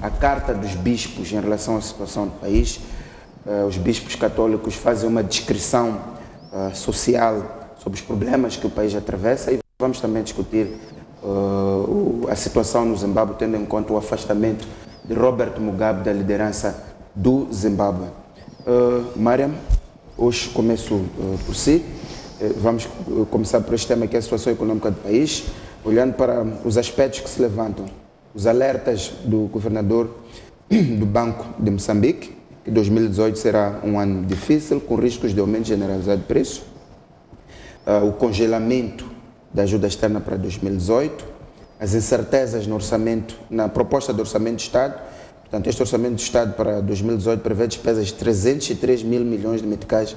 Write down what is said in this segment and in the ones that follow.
a carta dos bispos em relação à situação do país. Os bispos católicos fazem uma descrição social sobre os problemas que o país atravessa e vamos também discutir a situação no Zimbábue, tendo em conta o afastamento de Robert Mugabe da liderança do Zimbábue. Mariam, hoje começo por si. Vamos começar por este tema que é a situação econômica do país, olhando para os aspectos que se levantam. Os alertas do governador do Banco de Moçambique, que 2018 será um ano difícil, com riscos de aumento generalizado de preços. O congelamento da ajuda externa para 2018, as incertezas no orçamento, na proposta de orçamento de Estado. Portanto, este orçamento de Estado para 2018 prevê despesas de 303 mil milhões de meticais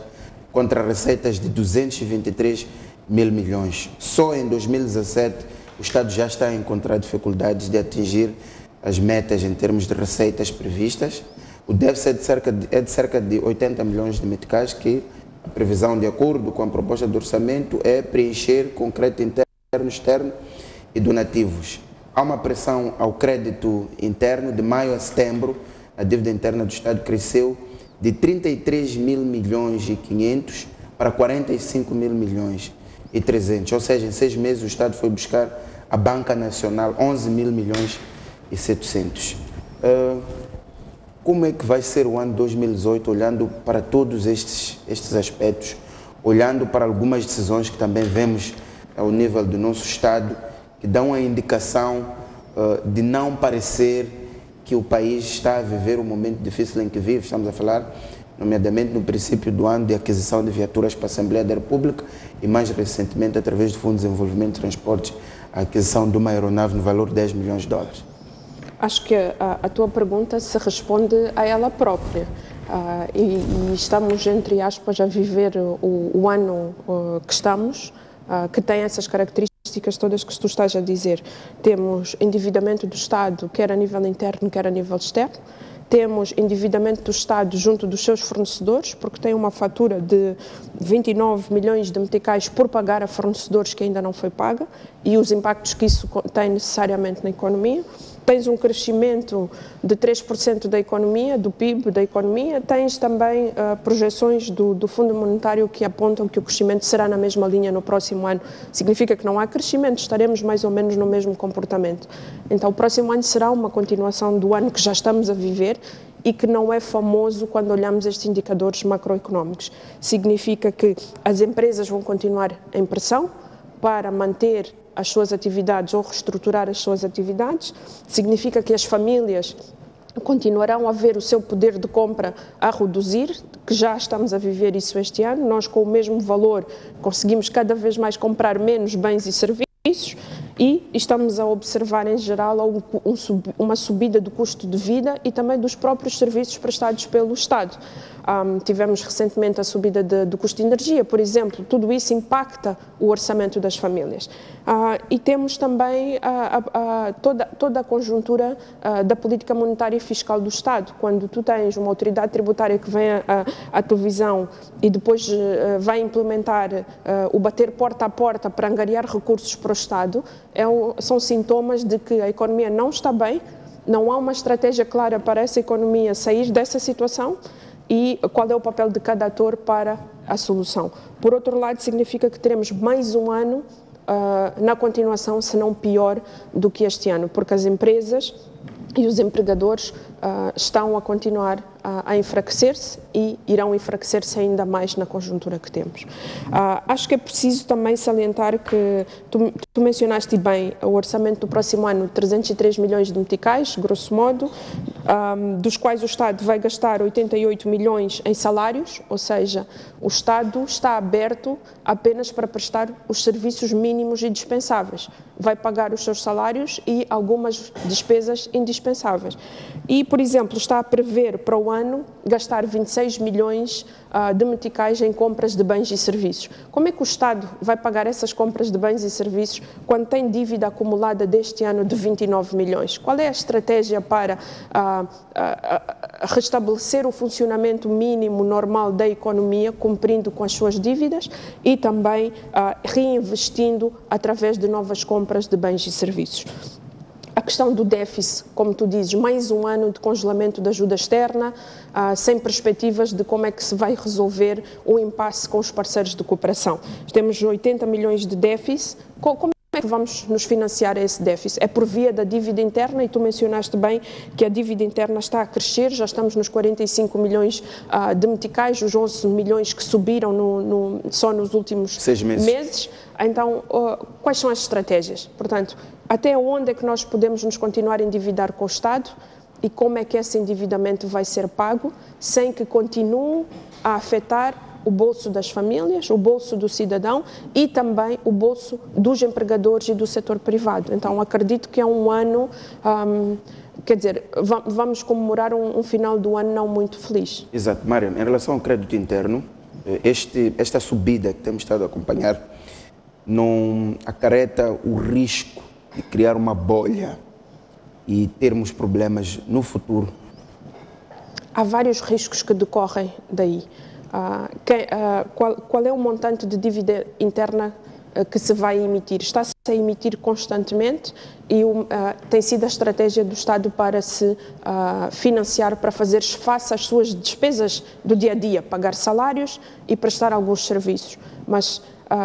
contra receitas de 223 mil milhões. Só em 2017 o Estado já está a encontrar dificuldades de atingir as metas em termos de receitas previstas. O déficit é de cerca de 80 milhões de meticais, que a previsão, de acordo com a proposta de orçamento, é preencher com crédito interno, externo e donativos. Há uma pressão ao crédito interno. De maio a setembro, a dívida interna do Estado cresceu de 33 mil milhões e 500 para 45 mil milhões e 300. Ou seja, em 6 meses o Estado foi buscar a Banca Nacional 11 mil milhões e 700. Como é que vai ser o ano 2018, olhando para todos estes aspectos, olhando para algumas decisões que também vemos ao nível do nosso Estado, que dão a indicação de não parecer que o país está a viver um momento difícil em que vive? Estamos a falar, nomeadamente, no princípio do ano de aquisição de viaturas para a Assembleia da República e, mais recentemente, através do Fundo de Desenvolvimento de Transportes, a aquisição de uma aeronave no valor de 10 milhões de dólares. Acho que a tua pergunta se responde a ela própria. E estamos, entre aspas, a viver o ano que estamos, que tem essas características todas que tu estás a dizer. Temos endividamento do Estado, quer a nível interno, quer a nível externo. Temos endividamento do Estado junto dos seus fornecedores, porque tem uma fatura de 29 milhões de meticais por pagar a fornecedores que ainda não foi paga, e os impactos que isso tem necessariamente na economia. Tens um crescimento de 3% da economia, do PIB da economia. Tens também projeções do Fundo Monetário que apontam que o crescimento será na mesma linha no próximo ano. Significa que não há crescimento, estaremos mais ou menos no mesmo comportamento. Então, o próximo ano será uma continuação do ano que já estamos a viver e que não é famoso quando olhamos estes indicadores macroeconómicos. Significa que as empresas vão continuar em pressão para manter as suas atividades ou reestruturar as suas atividades. Significa que as famílias continuarão a ver o seu poder de compra a reduzir, que já estamos a viver isso este ano. Nós, com o mesmo valor, conseguimos cada vez mais comprar menos bens e serviços, e estamos a observar, em geral, uma subida do custo de vida e também dos próprios serviços prestados pelo Estado. Tivemos recentemente a subida do custo de energia, por exemplo. Tudo isso impacta o orçamento das famílias. E temos também toda a conjuntura da política monetária e fiscal do Estado. Quando tu tens uma autoridade tributária que vem à televisão e depois vai implementar o bater porta a porta para angariar recursos para o Estado, são sintomas de que a economia não está bem, não há uma estratégia clara para essa economia sair dessa situação e qual é o papel de cada ator para a solução. Por outro lado, significa que teremos mais um ano na continuação, se não pior, do que este ano, porque as empresas e os empregadores estão a continuar a enfraquecer-se e irão enfraquecer-se ainda mais na conjuntura que temos. Acho que é preciso também salientar que tu mencionaste bem o orçamento do próximo ano, 303 milhões de meticais, grosso modo, dos quais o Estado vai gastar 88 milhões em salários, ou seja, o Estado está aberto apenas para prestar os serviços mínimos e dispensáveis. Vai pagar os seus salários e algumas despesas indispensáveis. E, por exemplo, está a prever para o ano gastar 26 milhões de meticais em compras de bens e serviços. Como é que o Estado vai pagar essas compras de bens e serviços quando tem dívida acumulada deste ano de 29 milhões? Qual é a estratégia para restabelecer o funcionamento mínimo normal da economia, cumprindo com as suas dívidas e também reinvestindo através de novas compras de bens e serviços? a questão do déficit, como tu dizes, mais um ano de congelamento da ajuda externa, sem perspectivas de como é que se vai resolver o impasse com os parceiros de cooperação. Temos 80 milhões de déficit. Como é que vamos nos financiar esse déficit? É por via da dívida interna, e tu mencionaste bem que a dívida interna está a crescer, já estamos nos 45 milhões de meticais, os 11 milhões que subiram só nos últimos 6 meses. Então, quais são as estratégias? Portanto, até onde é que nós podemos nos continuar a endividar com o Estado e como é que esse endividamento vai ser pago sem que continue a afetar o bolso das famílias, o bolso do cidadão e também o bolso dos empregadores e do setor privado. Então, acredito que é um ano, quer dizer, vamos comemorar um final do ano não muito feliz. Exato. Mariam, em relação ao crédito interno, esta subida que temos estado a acompanhar não acarreta o risco de criar uma bolha e termos problemas no futuro? Há vários riscos que decorrem daí. Qual é o montante de dívida interna que se vai emitir? Está-se a emitir constantemente e tem sido a estratégia do Estado para se financiar, para fazer face às suas despesas do dia a dia, pagar salários e prestar alguns serviços. Mas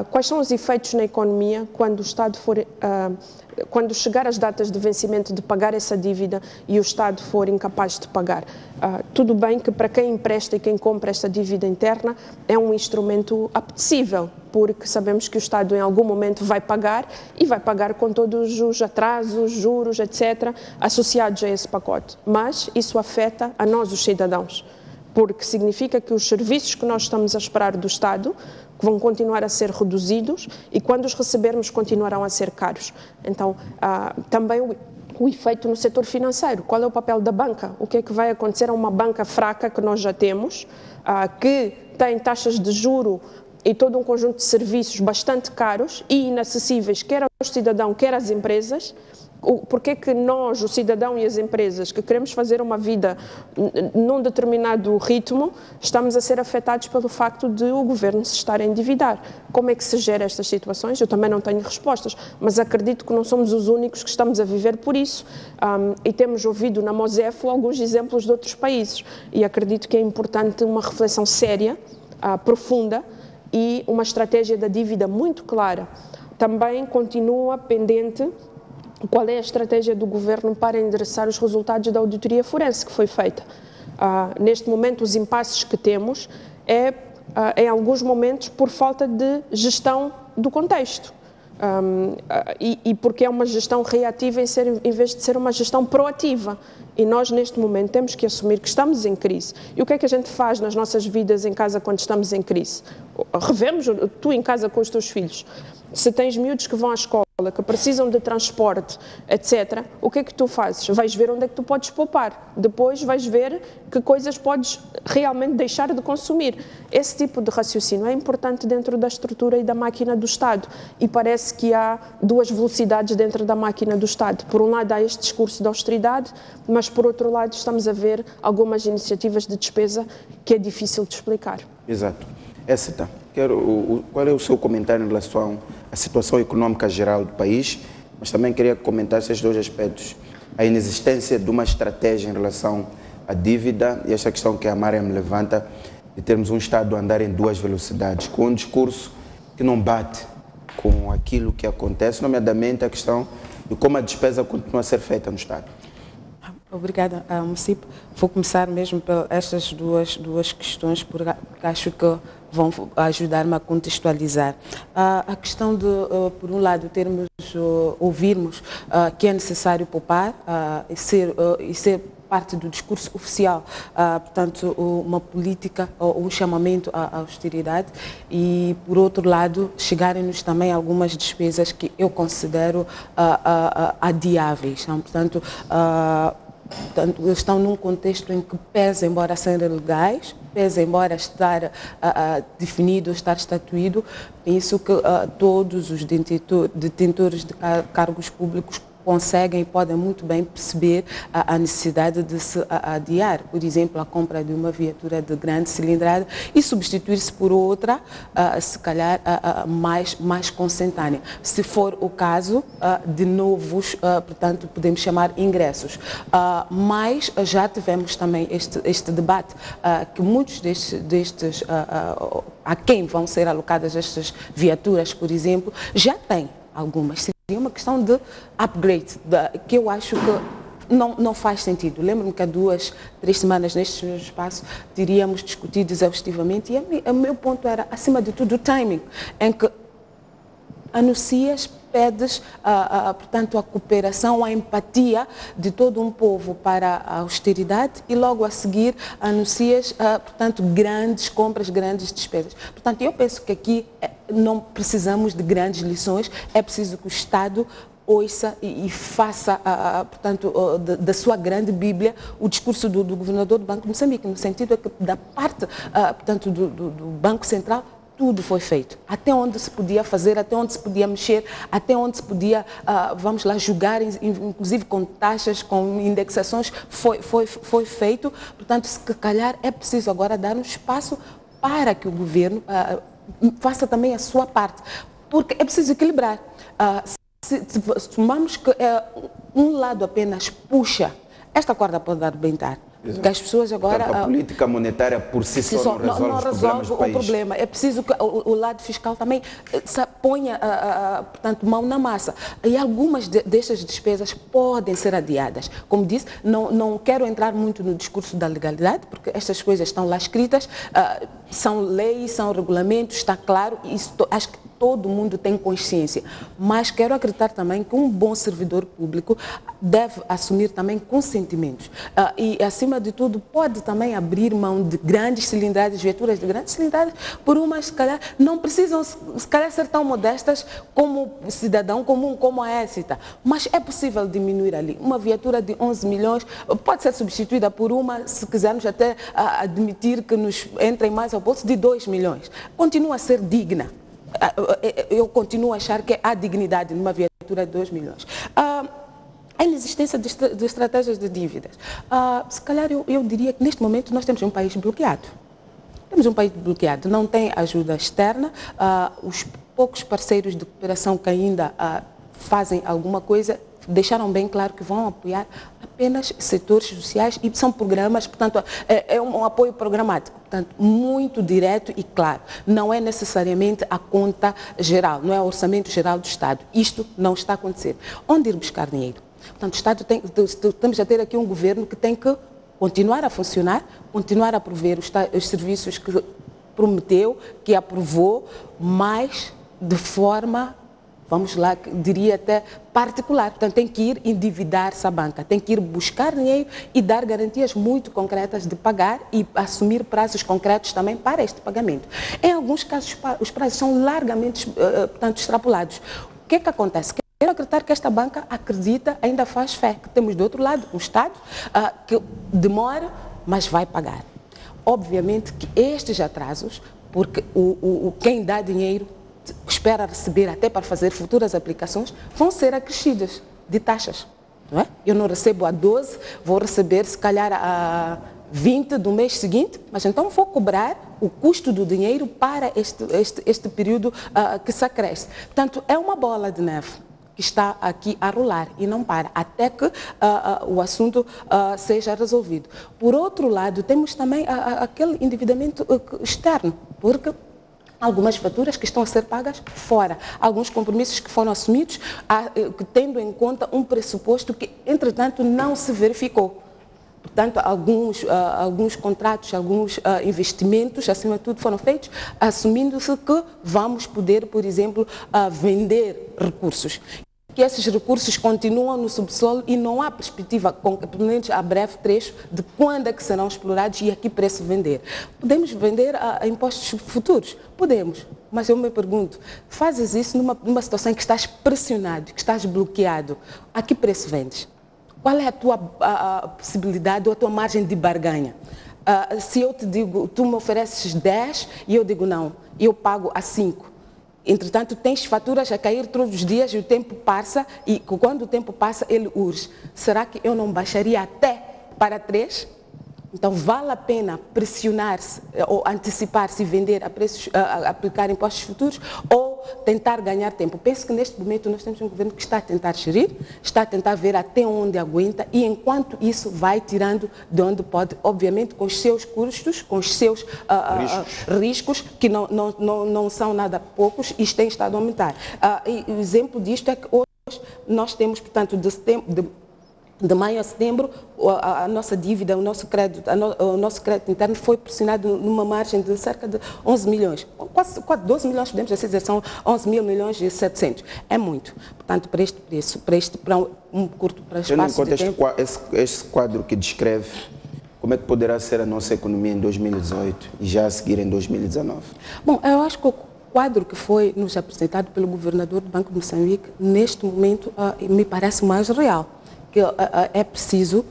quais são os efeitos na economia quando o Estado quando chegar às datas de vencimento de pagar essa dívida e o Estado for incapaz de pagar? Tudo bem que para quem empresta e quem compra esta dívida interna é um instrumento apetecível, porque sabemos que o Estado em algum momento vai pagar e vai pagar com todos os atrasos, juros, etc., associados a esse pacote. Mas isso afeta a nós, os cidadãos, porque significa que os serviços que nós estamos a esperar do Estado vão continuar a ser reduzidos e quando os recebermos continuarão a ser caros. Então, também o efeito no setor financeiro. Qual é o papel da banca? O que é que vai acontecer a uma banca fraca que nós já temos, que tem taxas de juro e todo um conjunto de serviços bastante caros e inacessíveis, quer ao cidadão, quer às empresas? Porque é que nós, o cidadão e as empresas, que queremos fazer uma vida num determinado ritmo, estamos a ser afetados pelo facto de o governo se estar a endividar? Como é que se gera estas situações? Eu também não tenho respostas, mas acredito que não somos os únicos que estamos a viver por isso. E temos ouvido na Mosefo alguns exemplos de outros países. E acredito que é importante uma reflexão séria, profunda e uma estratégia da dívida muito clara. Também continua pendente qual é a estratégia do governo para endereçar os resultados da auditoria forense que foi feita. Neste momento, os impasses que temos em alguns momentos, por falta de gestão do contexto. E porque é uma gestão reativa em vez de ser uma gestão proativa. E nós, neste momento, temos que assumir que estamos em crise. E o que é que a gente faz nas nossas vidas em casa quando estamos em crise? Revemos, tu em casa com os teus filhos. Se tens miúdos que vão à escola, que precisam de transporte, etc., o que é que tu fazes? Vais ver onde é que tu podes poupar. Depois vais ver que coisas podes realmente deixar de consumir. Esse tipo de raciocínio é importante dentro da estrutura e da máquina do Estado. E parece que há duas velocidades dentro da máquina do Estado. Por um lado há este discurso de austeridade, mas por outro lado estamos a ver algumas iniciativas de despesa que é difícil de explicar. Exato. Éssita, qual é o seu comentário em relação à situação econômica geral do país, mas também queria comentar esses dois aspectos. A inexistência de uma estratégia em relação à dívida e esta questão que a Mariam levanta de termos um Estado a andar em duas velocidades, com um discurso que não bate com aquilo que acontece, nomeadamente a questão de como a despesa continua a ser feita no Estado. Obrigada, Mucip. Vou começar mesmo por estas duas questões, porque acho que vão ajudar-me a contextualizar. A questão de, por um lado, ouvirmos que é necessário poupar e ser parte do discurso oficial, portanto, uma política ou um chamamento à austeridade e, por outro lado, chegarem-nos também algumas despesas que eu considero adiáveis. Portanto, estão num contexto em que pesa, embora serem legais, pesa, embora estar definido, estar estatuído, penso que todos os detentores de cargos públicos conseguem e podem muito bem perceber a necessidade de se adiar, por exemplo, a compra de uma viatura de grande cilindrada e substituir-se por outra, se calhar mais consentânea. Se for o caso de novos, portanto, podemos chamar ingressos. Mas já tivemos também este debate que muitos destes a quem vão ser alocadas estas viaturas, por exemplo, já têm algumas. Seria uma questão de upgrade, que eu acho que não faz sentido. Lembro-me que há 2, 3 semanas neste mesmo espaço teríamos discutido exaustivamente e o meu ponto era, acima de tudo, o timing, em que anuncias, pedes, portanto, a cooperação, a empatia de todo um povo para a austeridade e logo a seguir anuncias, portanto, grandes compras, grandes despesas. Portanto, eu penso que aqui não precisamos de grandes lições, é preciso que o Estado ouça e faça, portanto, da sua grande Bíblia, o discurso do governador do Banco de Moçambique, no sentido que da parte, portanto, do Banco Central, tudo foi feito. Até onde se podia fazer, até onde se podia mexer, até onde se podia, vamos lá, julgar, inclusive com taxas, com indexações, foi feito. Portanto, se calhar é preciso agora dar um espaço para que o governo faça também a sua parte. Porque é preciso equilibrar. Se tomamos que um lado apenas puxa, esta corda pode arrebentar. Que as pessoas agora... Portanto, a política monetária por si só não resolve o problema. É preciso que o lado fiscal também ponha, portanto, mão na massa. E algumas destas despesas podem ser adiadas. Como disse, não quero entrar muito no discurso da legalidade, porque estas coisas estão lá escritas, são leis, são regulamentos, está claro, isso, acho que todo mundo tem consciência, mas quero acreditar também que um bom servidor público deve assumir também consentimentos e, acima de tudo, pode também abrir mão de grandes cilindradas, viaturas de grandes cilindradas, por umas, se calhar, não precisam, se calhar, ser tão modestas como cidadão comum, como a Écita, mas é possível diminuir ali. Uma viatura de 11 milhões pode ser substituída por uma, se quisermos até admitir que nos entrem mais ao bolso, de 2 milhões. Continua a ser digna. Eu continuo a achar que há dignidade numa viatura de 2 milhões. A inexistência de estratégias de dívidas. Se calhar eu diria que neste momento nós temos um país bloqueado. Temos um país bloqueado, não tem ajuda externa, os poucos parceiros de cooperação que ainda fazem alguma coisa deixaram bem claro que vão apoiar apenas setores sociais e são programas, portanto, é um apoio programático, portanto, muito direto e claro. Não é necessariamente a conta geral, não é o orçamento geral do Estado. Isto não está a acontecer. Onde ir buscar dinheiro? Portanto, o Estado estamos a ter aqui um governo que tem que continuar a funcionar, continuar a prover os serviços que prometeu, que aprovou, mas de forma, vamos lá, diria até particular. Portanto, tem que ir endividar-se a banca, tem que ir buscar dinheiro e dar garantias muito concretas de pagar e assumir prazos concretos também para este pagamento. Em alguns casos, os prazos são largamente, portanto, extrapolados. O que é que acontece? Quero acreditar que esta banca acredita, ainda faz fé, que temos do outro lado um Estado que demora, mas vai pagar. Obviamente que estes atrasos, porque quem dá dinheiro espera receber até para fazer futuras aplicações, vão ser acrescidas de taxas. Não é? Eu não recebo a 12, vou receber se calhar a 20 do mês seguinte, mas então vou cobrar o custo do dinheiro para este período que se acresce. Portanto, é uma bola de neve que está aqui a rolar e não para, até que o assunto seja resolvido. Por outro lado, temos também aquele endividamento externo, porque algumas faturas que estão a ser pagas fora, alguns compromissos que foram assumidos, tendo em conta um pressuposto que, entretanto, não se verificou. Portanto, alguns contratos, alguns investimentos, acima de tudo, foram feitos, assumindo-se que vamos poder, por exemplo, vender recursos. Que esses recursos continuam no subsolo e não há perspectiva, pelo menos a breve trecho, de quando é que serão explorados e a que preço vender. Podemos vender a impostos futuros? Podemos, mas eu me pergunto, fazes isso numa situação em que estás pressionado, que estás bloqueado, a que preço vendes? Qual é a tua possibilidade ou a tua margem de barganha? Se eu te digo, tu me ofereces 10 e eu digo não, eu pago a 5. Entretanto, tens faturas a cair todos os dias e o tempo passa, e quando o tempo passa, ele urge. Será que eu não baixaria até para 3? Então, vale a pena pressionar-se ou antecipar-se e vender a preços, aplicar impostos futuros ou tentar ganhar tempo? Penso que neste momento nós temos um governo que está a tentar gerir, está a tentar ver até onde aguenta e enquanto isso vai tirando de onde pode, obviamente com os seus custos, com os seus riscos, que não são nada poucos e têm estado a aumentar. E o exemplo disto é que hoje nós temos, portanto, de maio a setembro, a nossa dívida, o nosso crédito interno foi pressionado numa margem de cerca de 11 milhões. Quase 12 milhões, podemos assim dizer, são 11 mil milhões e 700. É muito. Portanto, para este preço, para um curto espaço de tempo... Este quadro que descreve, como é que poderá ser a nossa economia em 2018 e já a seguir em 2019? Bom, eu acho que o quadro que foi nos apresentado pelo governador do Banco de Moçambique, neste momento, me parece mais real. Que é preciso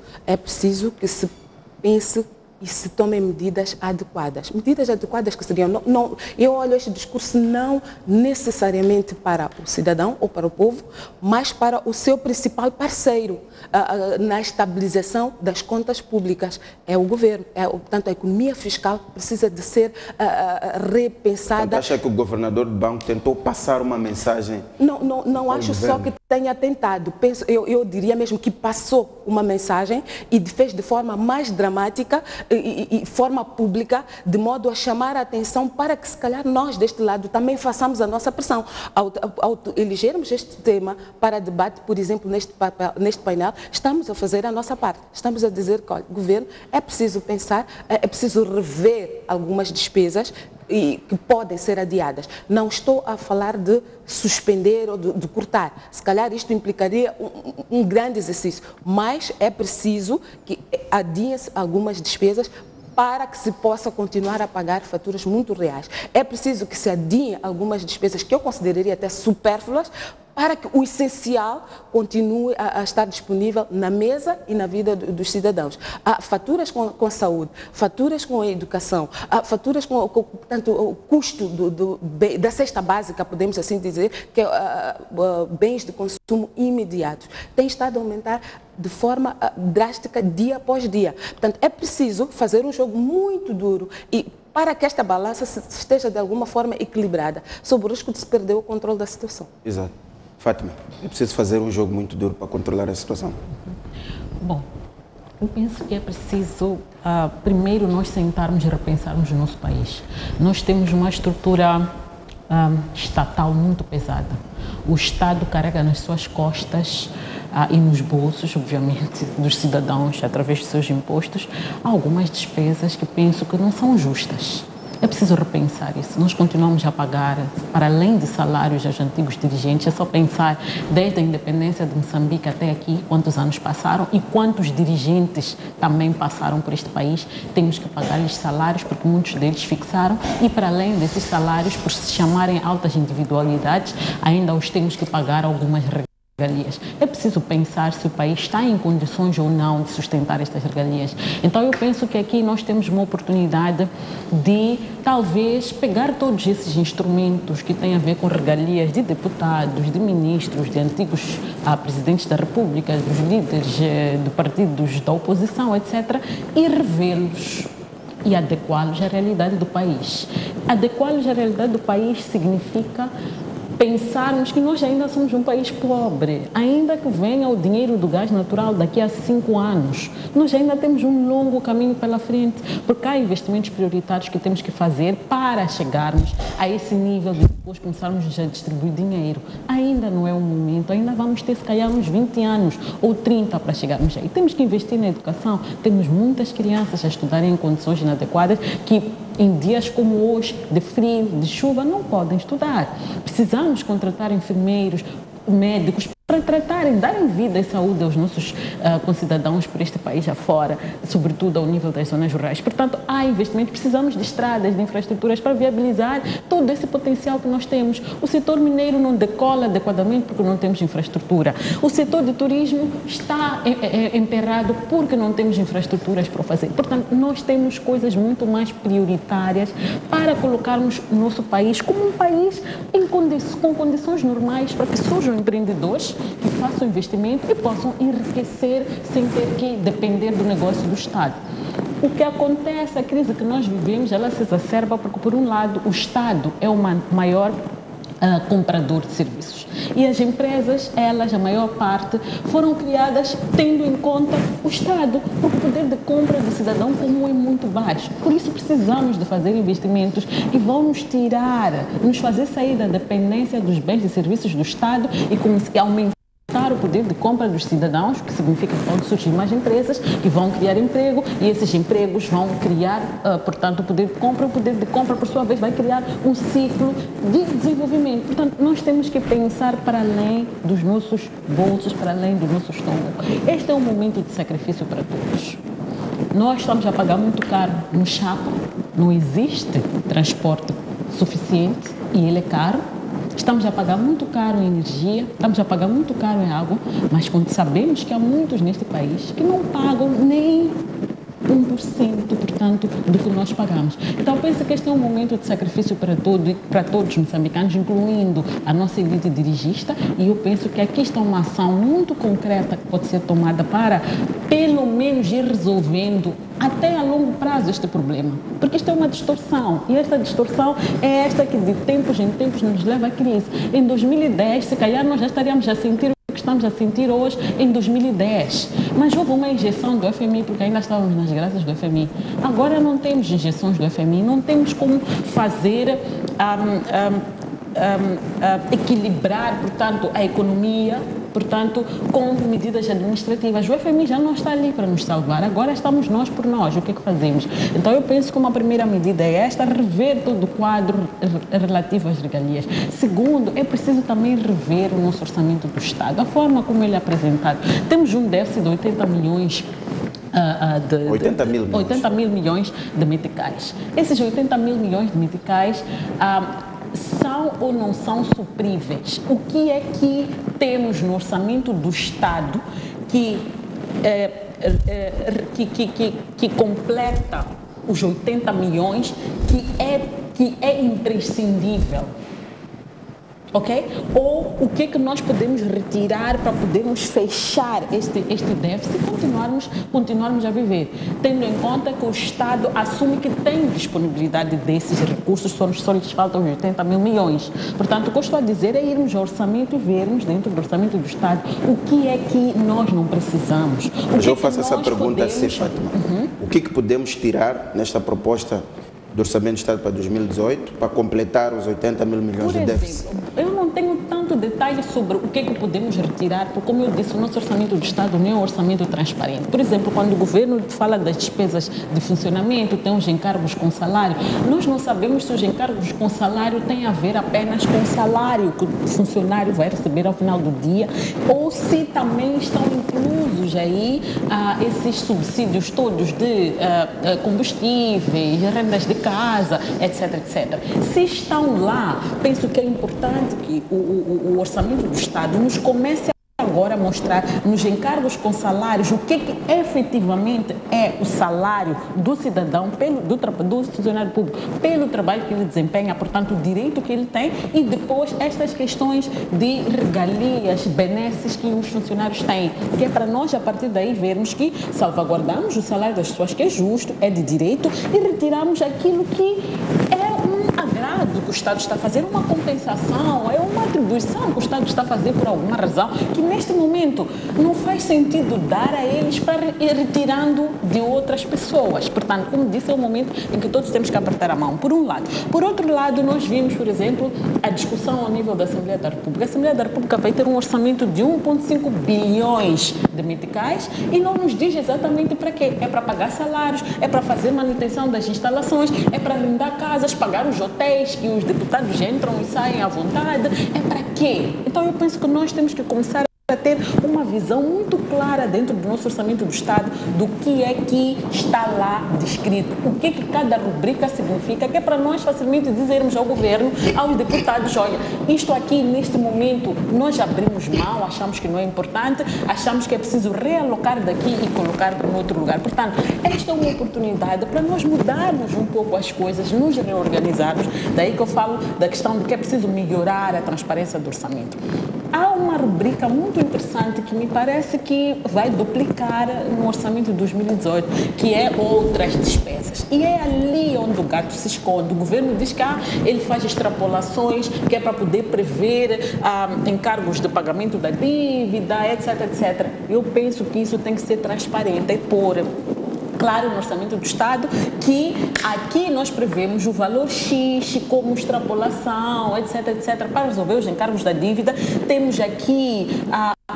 que se pense e se tomem medidas adequadas. Medidas adequadas que seriam... eu olho este discurso não necessariamente para o cidadão ou para o povo, mas para o seu principal parceiro na estabilização das contas públicas. É o governo. Portanto, a economia fiscal precisa de ser repensada. Portanto, acha que o governador do banco tentou passar uma mensagem? Não acho governo. Só que tenha tentado. Eu diria mesmo que passou uma mensagem e fez de forma mais dramática e forma pública, de modo a chamar a atenção para que, se calhar, nós deste lado também façamos a nossa pressão. Ao elegermos este tema para debate, por exemplo, neste painel, estamos a fazer a nossa parte. Estamos a dizer que, olha, governo, é preciso pensar, é preciso rever algumas despesas e que podem ser adiadas. Não estou a falar de suspender ou de cortar. Se calhar isto implicaria um grande exercício, mas é preciso que adiem-se algumas despesas para que se possa continuar a pagar faturas muito reais. É preciso que se adiem algumas despesas que eu consideraria até supérfluas, para que o essencial continue a estar disponível na mesa e na vida dos cidadãos. Há faturas com a saúde, faturas com a educação, há faturas portanto, o custo da cesta básica, podemos assim dizer, que é bens de consumo imediatos. Tem estado a aumentar de forma drástica dia após dia. Portanto, é preciso fazer um jogo muito duro e para que esta balança esteja de alguma forma equilibrada, sob o risco de se perder o controle da situação. Exato. Fátima, é preciso fazer um jogo muito duro para controlar a situação? Bom, eu penso que é preciso, primeiro, nós sentarmos e repensarmos o nosso país. Nós temos uma estrutura estatal muito pesada. O Estado carrega nas suas costas e nos bolsos, obviamente, dos cidadãos, através de seus impostos, algumas despesas que penso que não são justas. É preciso repensar isso. Nós continuamos a pagar, para além de salários aos antigos dirigentes, é só pensar desde a independência de Moçambique até aqui, quantos anos passaram e quantos dirigentes também passaram por este país. Temos que pagar-lhes salários, porque muitos deles fixaram, e para além desses salários, por se chamarem altas individualidades, ainda os temos que pagar algumas regalias. É preciso pensar se o país está em condições ou não de sustentar estas regalias. Então eu penso que aqui nós temos uma oportunidade de talvez pegar todos esses instrumentos que têm a ver com regalias de deputados, de ministros, de antigos presidentes da República, dos líderes de partidos da oposição, etc., e revê-los e adequá-los à realidade do país. Adequá-los à realidade do país significa pensarmos que nós ainda somos um país pobre, ainda que venha o dinheiro do gás natural daqui a 5 anos, nós ainda temos um longo caminho pela frente, porque há investimentos prioritários que temos que fazer para chegarmos a esse nível de depois começarmos a distribuir dinheiro. Ainda não é o momento, ainda vamos ter se calhar uns 20 anos ou 30 para chegarmos aí. Temos que investir na educação, temos muitas crianças a estudarem em condições inadequadas que em dias como hoje, de frio, de chuva, não podem estudar. Precisamos contratar enfermeiros, médicos, para tratarem, darem vida e saúde aos nossos concidadãos por este país afora, sobretudo ao nível das zonas rurais. Portanto, há investimento, precisamos de estradas, de infraestruturas para viabilizar todo esse potencial que nós temos. O setor mineiro não decola adequadamente porque não temos infraestrutura. O setor de turismo está emperrado porque não temos infraestruturas para o fazer. Portanto, nós temos coisas muito mais prioritárias para colocarmos o nosso país como um país com condições normais para que surjam empreendedores que façam investimento e possam enriquecer sem ter que depender do negócio do Estado. O que acontece, a crise que nós vivemos, ela se exacerba porque, por um lado, o Estado é o maior comprador de serviços. E as empresas, elas, a maior parte, foram criadas tendo em conta o Estado, porque o poder de compra do cidadão comum é muito baixo. Por isso precisamos de fazer investimentos que vão nos fazer sair da dependência dos bens e serviços do Estado e aumentar o poder de compra dos cidadãos, que significa que vão surgir mais empresas que vão criar emprego e esses empregos vão criar, portanto, o poder de compra, por sua vez, vai criar um ciclo de desenvolvimento. Portanto, nós temos que pensar para além dos nossos bolsos, para além do nosso estômago. Este é um momento de sacrifício para todos. Nós estamos a pagar muito caro no chapa, não existe transporte suficiente e ele é caro. Estamos a pagar muito caro em energia, estamos a pagar muito caro em água, mas quando sabemos que há muitos neste país que não pagam nem 1%, portanto, do que nós pagamos. Então, penso que este é um momento de sacrifício para todos os moçambicanos, incluindo a nossa elite dirigista, e eu penso que aqui está uma ação muito concreta que pode ser tomada para, pelo menos, ir resolvendo até a longo prazo este problema, porque isto é uma distorção, e esta distorção é esta que de tempos em tempos nos leva à crise. Em 2010, se calhar nós já estaríamos a sentir o que estamos a sentir hoje em 2010, mas houve uma injeção do FMI, porque ainda estávamos nas graças do FMI. Agora não temos injeções do FMI, não temos como fazer equilibrar, portanto, a economia, portanto, com medidas administrativas. O FMI já não está ali para nos salvar, agora estamos nós por nós. O que é que fazemos? Então, eu penso que uma primeira medida é esta, rever todo o quadro relativo às regalias. Segundo, é preciso também rever o nosso orçamento do Estado, a forma como ele é apresentado. Temos um déficit de 80 milhões 80 mil milhões de meticais. Esses 80 mil milhões de meticais são ou não são supríveis? O que é que temos no orçamento do Estado que completa os 80 milhões que é imprescindível? Ok? Ou o que é que nós podemos retirar para podermos fechar este déficit e continuarmos a viver? Tendo em conta que o Estado assume que tem disponibilidade desses recursos, só lhes faltam 80 mil milhões. Portanto, o que eu estou a dizer é irmos ao orçamento e vermos dentro do orçamento do Estado o que é que nós não precisamos. Mas eu faço essa pergunta assim, Fátima. O que é que podemos tirar nesta proposta do Orçamento do Estado para 2018 para completar os 80 mil milhões de déficit? Eu não tenho tanto detalhe sobre o que é que podemos retirar, porque, como eu disse, o nosso Orçamento do Estado não é um orçamento transparente. Por exemplo, quando o governo fala das despesas de funcionamento, tem os encargos com salário, nós não sabemos se os encargos com salário têm a ver apenas com o salário que o funcionário vai receber ao final do dia, ou se também estão inclusos aí esses subsídios todos de combustíveis, rendas de casa, etc, etc. Se estão lá, penso que é importante que o Orçamento do Estado nos comece agora a mostrar nos encargos com salários o que efetivamente é o salário do cidadão, do funcionário público, pelo trabalho que ele desempenha, portanto, o direito que ele tem, e depois estas questões de regalias, benesses que os funcionários têm, que é para nós, a partir daí, vermos que salvaguardamos o salário das pessoas, que é justo, é de direito, e retiramos aquilo que é agrado que o Estado está a fazer, uma compensação, é uma atribuição que o Estado está a fazer por alguma razão, que neste momento não faz sentido dar a eles para ir retirando de outras pessoas. Portanto, como disse, é um momento em que todos temos que apertar a mão, por um lado. Por outro lado, nós vimos, por exemplo, a discussão ao nível da Assembleia da República. A Assembleia da República vai ter um orçamento de 1,5 bilhões de meticais e não nos diz exatamente para quê. É para pagar salários, é para fazer manutenção das instalações, é para arrendar casas, pagar os hotéis que os deputados entram e saem à vontade. É para quê? Então eu penso que nós temos que começar para ter uma visão muito clara dentro do nosso orçamento do Estado do que é que está lá descrito, o que é que cada rubrica significa, que é para nós facilmente dizermos ao governo, aos deputados, olha, isto aqui neste momento nós abrimos mão, achamos que não é importante, achamos que é preciso realocar daqui e colocar em outro lugar. Portanto, esta é uma oportunidade para nós mudarmos um pouco as coisas, nos reorganizarmos. Daí que eu falo da questão de que é preciso melhorar a transparência do orçamento. Há uma rubrica muito interessante que me parece que vai duplicar no orçamento de 2018, que é outras despesas. E é ali onde o gato se esconde. O governo diz que ele faz extrapolações, que é para poder prever encargos de pagamento da dívida, etc, etc. Eu penso que isso tem que ser transparente, é por claro no orçamento do Estado, que aqui nós prevemos o valor X como extrapolação, etc, etc, para resolver os encargos da dívida. Temos aqui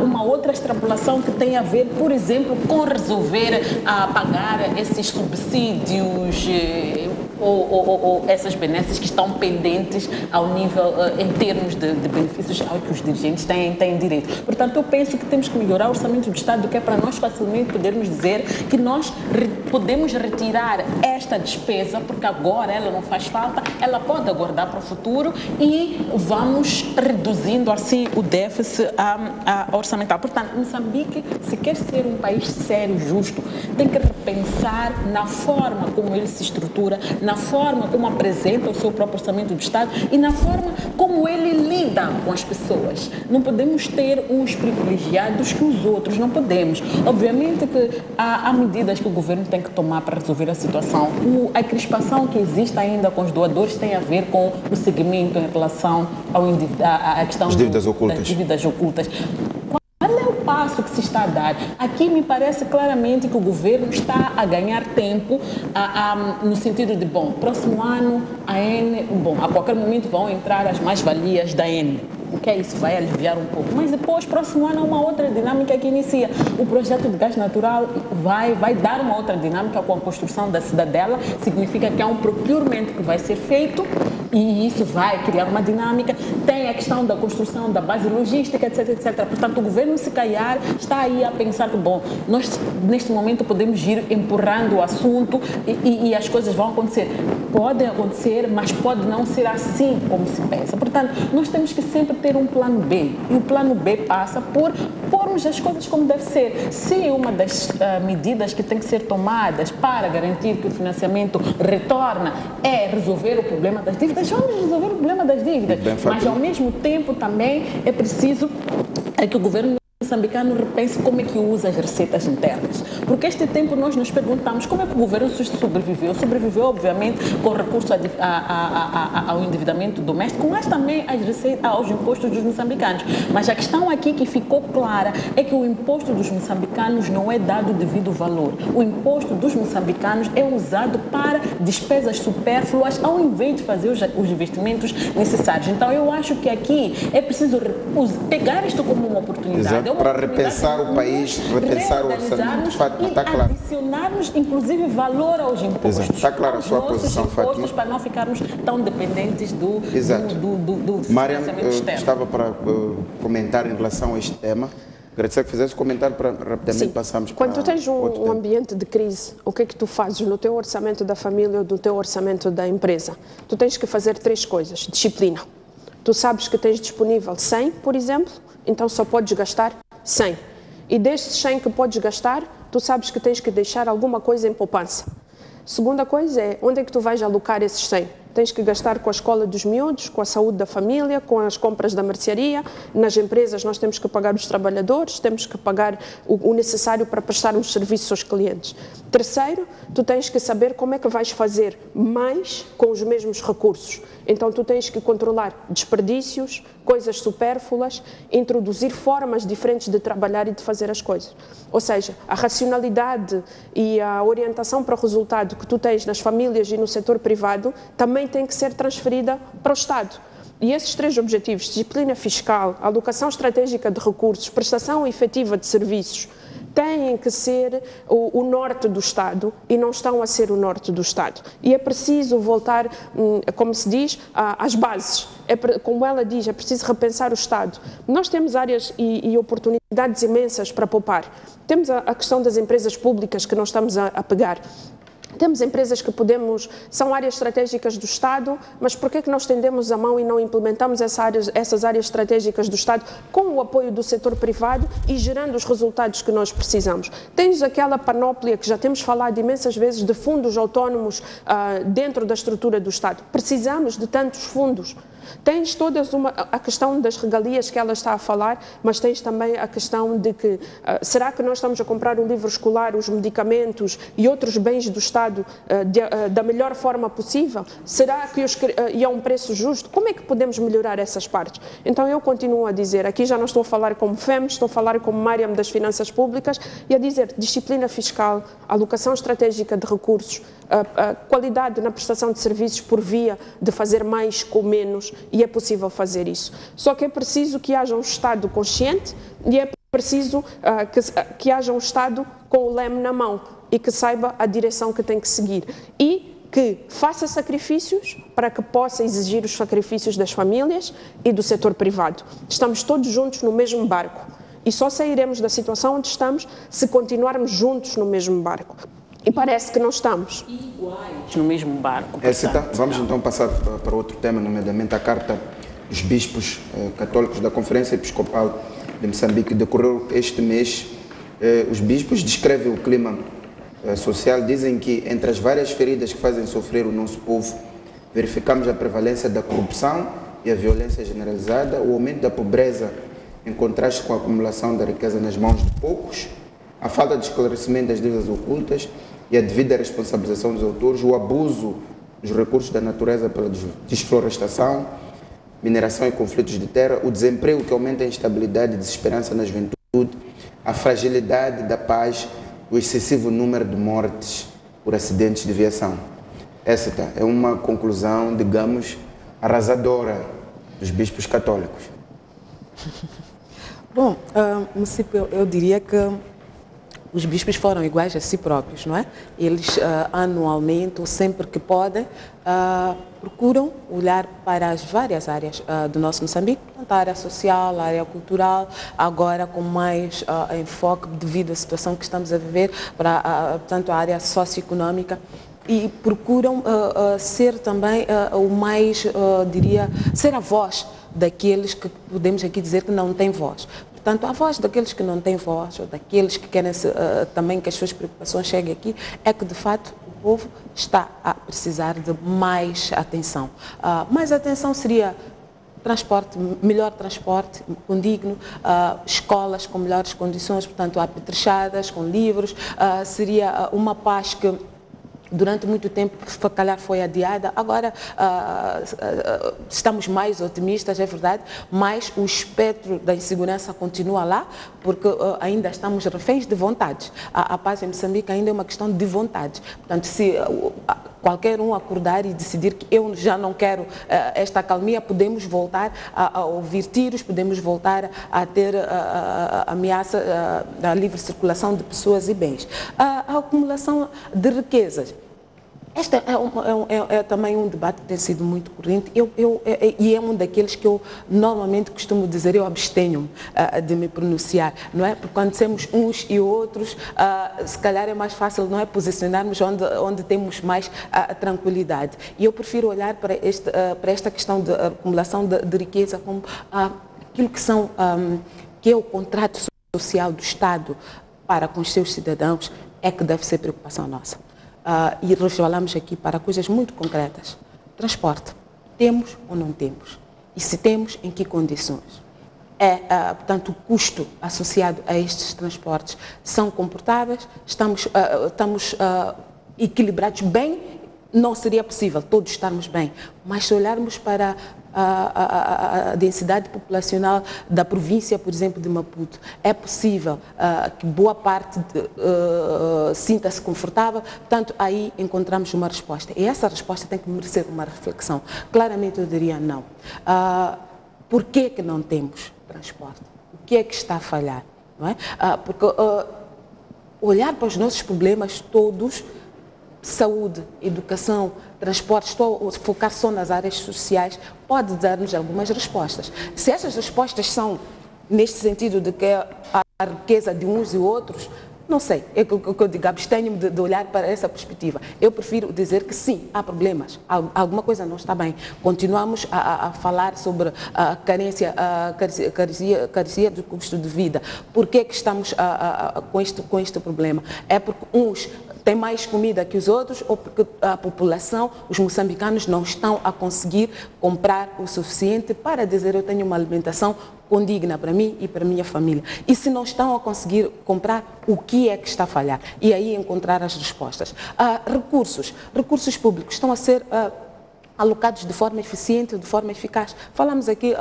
uma outra extrapolação que tem a ver, por exemplo, com resolver pagar esses subsídios ou essas benesses que estão pendentes ao nível, em termos de benefícios ao que os dirigentes têm direito. Portanto, eu penso que temos que melhorar o orçamento do Estado, que é para nós facilmente podermos dizer que nós podemos retirar esta despesa, porque agora ela não faz falta, ela pode aguardar para o futuro e vamos reduzindo assim o déficit orçamental. Portanto, Moçambique, se quer ser um país sério, justo, tem que repensar na forma como ele se estrutura, na forma como apresenta o seu próprio orçamento do Estado e na forma como ele lida com as pessoas. Não podemos ter uns privilegiados que os outros, não podemos. Obviamente que há medidas que o governo tem que tomar para resolver a situação. A crispação que existe ainda com os doadores tem a ver com o segmento em relação à questão das dívidas ocultas. Qual é o passo que se está a dar? Aqui me parece claramente que o governo está a ganhar tempo no sentido de, próximo ano a qualquer momento vão entrar as mais-valias da ANE. O que é isso? Vai aliviar um pouco. Mas depois, próximo ano, há uma outra dinâmica que inicia. O projeto de gás natural vai dar uma outra dinâmica com a construção da cidadela. Significa que há um procurement que vai ser feito e isso vai criar uma dinâmica. Tem a questão da construção da base logística, etc, etc. Portanto, o governo, se calhar, está aí a pensar que, nós neste momento podemos ir empurrando o assunto e as coisas vão acontecer. Podem acontecer, mas pode não ser assim como se pensa. Portanto, nós temos que sempre ter um plano B. E o plano B passa por pormos as coisas como deve ser. Se uma das medidas que tem que ser tomadas para garantir que o financiamento retorna é resolver o problema das dívidas, vamos resolver o problema das dívidas. Mas, ao mesmo tempo, também é preciso que o governo moçambicano repense como é que usa as receitas internas. Porque este tempo nós nos perguntamos como é que o governo sobreviveu. Sobreviveu, obviamente, com recurso ao endividamento doméstico, mas também aos impostos dos moçambicanos. Mas a questão aqui que ficou clara é que o imposto dos moçambicanos não é dado devido valor. O imposto dos moçambicanos é usado para despesas supérfluas ao invés de fazer os investimentos necessários. Então, eu acho que aqui é preciso pegar isto como uma oportunidade. Para repensar o país, repensar o orçamento, Fátima, está claro. Adicionarmos, inclusive, valor aos impostos. Exato. Está clara a sua posição, Fátima. Para não ficarmos tão dependentes do financiamento externo. Estava para comentar em relação a este tema. Agradecer que fizesse comentário para rapidamente passarmos para quando tu tens um ambiente de crise, o que é que tu fazes no teu orçamento da família ou no teu orçamento da empresa? Tu tens que fazer 3 coisas. Disciplina. Tu sabes que tens disponível 100, por exemplo, então só podes gastar 100. E destes 100 que podes gastar, tu sabes que tens que deixar alguma coisa em poupança. Segunda coisa é, onde é que tu vais alocar esses 100? Tens que gastar com a escola dos miúdos, com a saúde da família, com as compras da mercearia. Nas empresas nós temos que pagar os trabalhadores, temos que pagar o necessário para prestarmos serviços aos clientes. Terceiro, tu tens que saber como é que vais fazer mais com os mesmos recursos. Então tu tens que controlar desperdícios, coisas supérfluas, introduzir formas diferentes de trabalhar e de fazer as coisas. Ou seja, a racionalidade e a orientação para o resultado que tu tens nas famílias e no setor privado também tem que ser transferida para o Estado. E esses 3 objetivos, disciplina fiscal, alocação estratégica de recursos, prestação efetiva de serviços, têm que ser o norte do Estado e não estão a ser o norte do Estado. E é preciso voltar, como se diz, às bases. Como ela diz, é preciso repensar o Estado. Nós temos áreas e oportunidades imensas para poupar. Temos a questão das empresas públicas que nós estamos a pegar. Temos empresas que são áreas estratégicas do Estado, mas por que nós estendemos a mão e não implementamos essas áreas estratégicas do Estado com o apoio do setor privado e gerando os resultados que nós precisamos? Tens aquela panóplia que já temos falado imensas vezes de fundos autónomos dentro da estrutura do Estado. Precisamos de tantos fundos. Tens a questão das regalias que ela está a falar, mas tens também a questão de que será que nós estamos a comprar o livro escolar, os medicamentos e outros bens do Estado da melhor forma possível? Será que e a um preço justo? Como é que podemos melhorar essas partes? Então eu continuo a dizer, aqui já não estou a falar como FEM, estou a falar como Mariam das Finanças Públicas e a dizer disciplina fiscal, alocação estratégica de recursos, a qualidade na prestação de serviços por via de fazer mais com menos, e é possível fazer isso. Só que é preciso que haja um Estado consciente e é preciso que haja um Estado com o leme na mão e que saiba a direção que tem que seguir e que faça sacrifícios para que possa exigir os sacrifícios das famílias e do setor privado. Estamos todos juntos no mesmo barco e só sairemos da situação onde estamos se continuarmos juntos no mesmo barco. E parece que não estamos. Iguais no mesmo barco. Vamos então passar para outro tema, nomeadamente a carta dos bispos católicos da Conferência Episcopal de Moçambique. Decorreu este mês. Os bispos descrevem o clima social, dizem que entre as várias feridas que fazem sofrer o nosso povo, verificamos a prevalência da corrupção e a violência generalizada, o aumento da pobreza em contraste com a acumulação da riqueza nas mãos de poucos, a falta de esclarecimento das dívidas ocultas e a devida responsabilização dos autores, o abuso dos recursos da natureza pela desflorestação, mineração e conflitos de terra, o desemprego que aumenta a instabilidade e desesperança na juventude, a fragilidade da paz, o excessivo número de mortes por acidentes de viação. Essa é uma conclusão, digamos, arrasadora dos bispos católicos. Bom, eu diria que os bispos foram iguais a si próprios, não é? Eles anualmente, ou sempre que podem, procuram olhar para as várias áreas do nosso Moçambique, tanto a área social, a área cultural, agora com mais enfoque devido à situação que estamos a viver, para tanto a área socioeconómica, e procuram ser também o mais, diria, ser a voz daqueles que podemos aqui dizer que não têm voz. Portanto, a voz daqueles que não têm voz, ou daqueles que querem também que as suas preocupações cheguem aqui, é que de fato o povo está a precisar de mais atenção. Mais atenção seria transporte, melhor transporte condigno, escolas com melhores condições, portanto apetrechadas, com livros, seria uma paz que durante muito tempo, se calhar, foi adiada. Agora estamos mais otimistas, é verdade, mas o espectro da insegurança continua lá, porque ainda estamos reféns de vontades. A paz em Moçambique ainda é uma questão de vontades. Portanto, se qualquer um acordar e decidir que eu já não quero esta acalmia, podemos voltar a ouvir tiros, podemos voltar a ter ameaça da livre circulação de pessoas e bens. A acumulação de riquezas. Este é também um debate que tem sido muito corrente e é um daqueles que eu normalmente costumo dizer, eu abstenho de me pronunciar, não é? Porque quando temos uns e outros, se calhar é mais fácil, não é, posicionarmos onde temos mais tranquilidade. E eu prefiro olhar para esta questão de acumulação de riqueza como aquilo que é o contrato social do Estado para com os seus cidadãos, é que deve ser preocupação nossa. E falamos aqui para coisas muito concretas. Transporte. Temos ou não temos? E se temos, em que condições? Portanto, o custo associado a estes transportes são comportáveis? Estamos equilibrados bem? Não seria possível todos estarmos bem, mas se olharmos para a densidade populacional da província, por exemplo, de Maputo, é possível que boa parte sinta-se confortável, portanto, aí encontramos uma resposta. E essa resposta tem que merecer uma reflexão. Claramente eu diria não. Por que não temos transporte? O que é que está a falhar? Não é? Porque olhar para os nossos problemas todos, saúde, educação, transporte, estou a focar só nas áreas sociais, pode dar-nos algumas respostas. Se essas respostas são neste sentido de que a riqueza de uns e outros, não sei, é que eu digo, abstenho-me de olhar para essa perspectiva. Eu prefiro dizer que sim, há problemas, alguma coisa não está bem. Continuamos a falar sobre a carecia do custo de vida. Por que é que estamos com este problema? É porque uns têm mais comida que os outros ou porque a população, os moçambicanos, não estão a conseguir comprar o suficiente para dizer eu tenho uma alimentação condigna para mim e para a minha família. E se não estão a conseguir comprar, o que é que está a falhar? E aí encontrar as respostas. Recursos públicos estão a ser alocados de forma eficiente, de forma eficaz. Falamos aqui,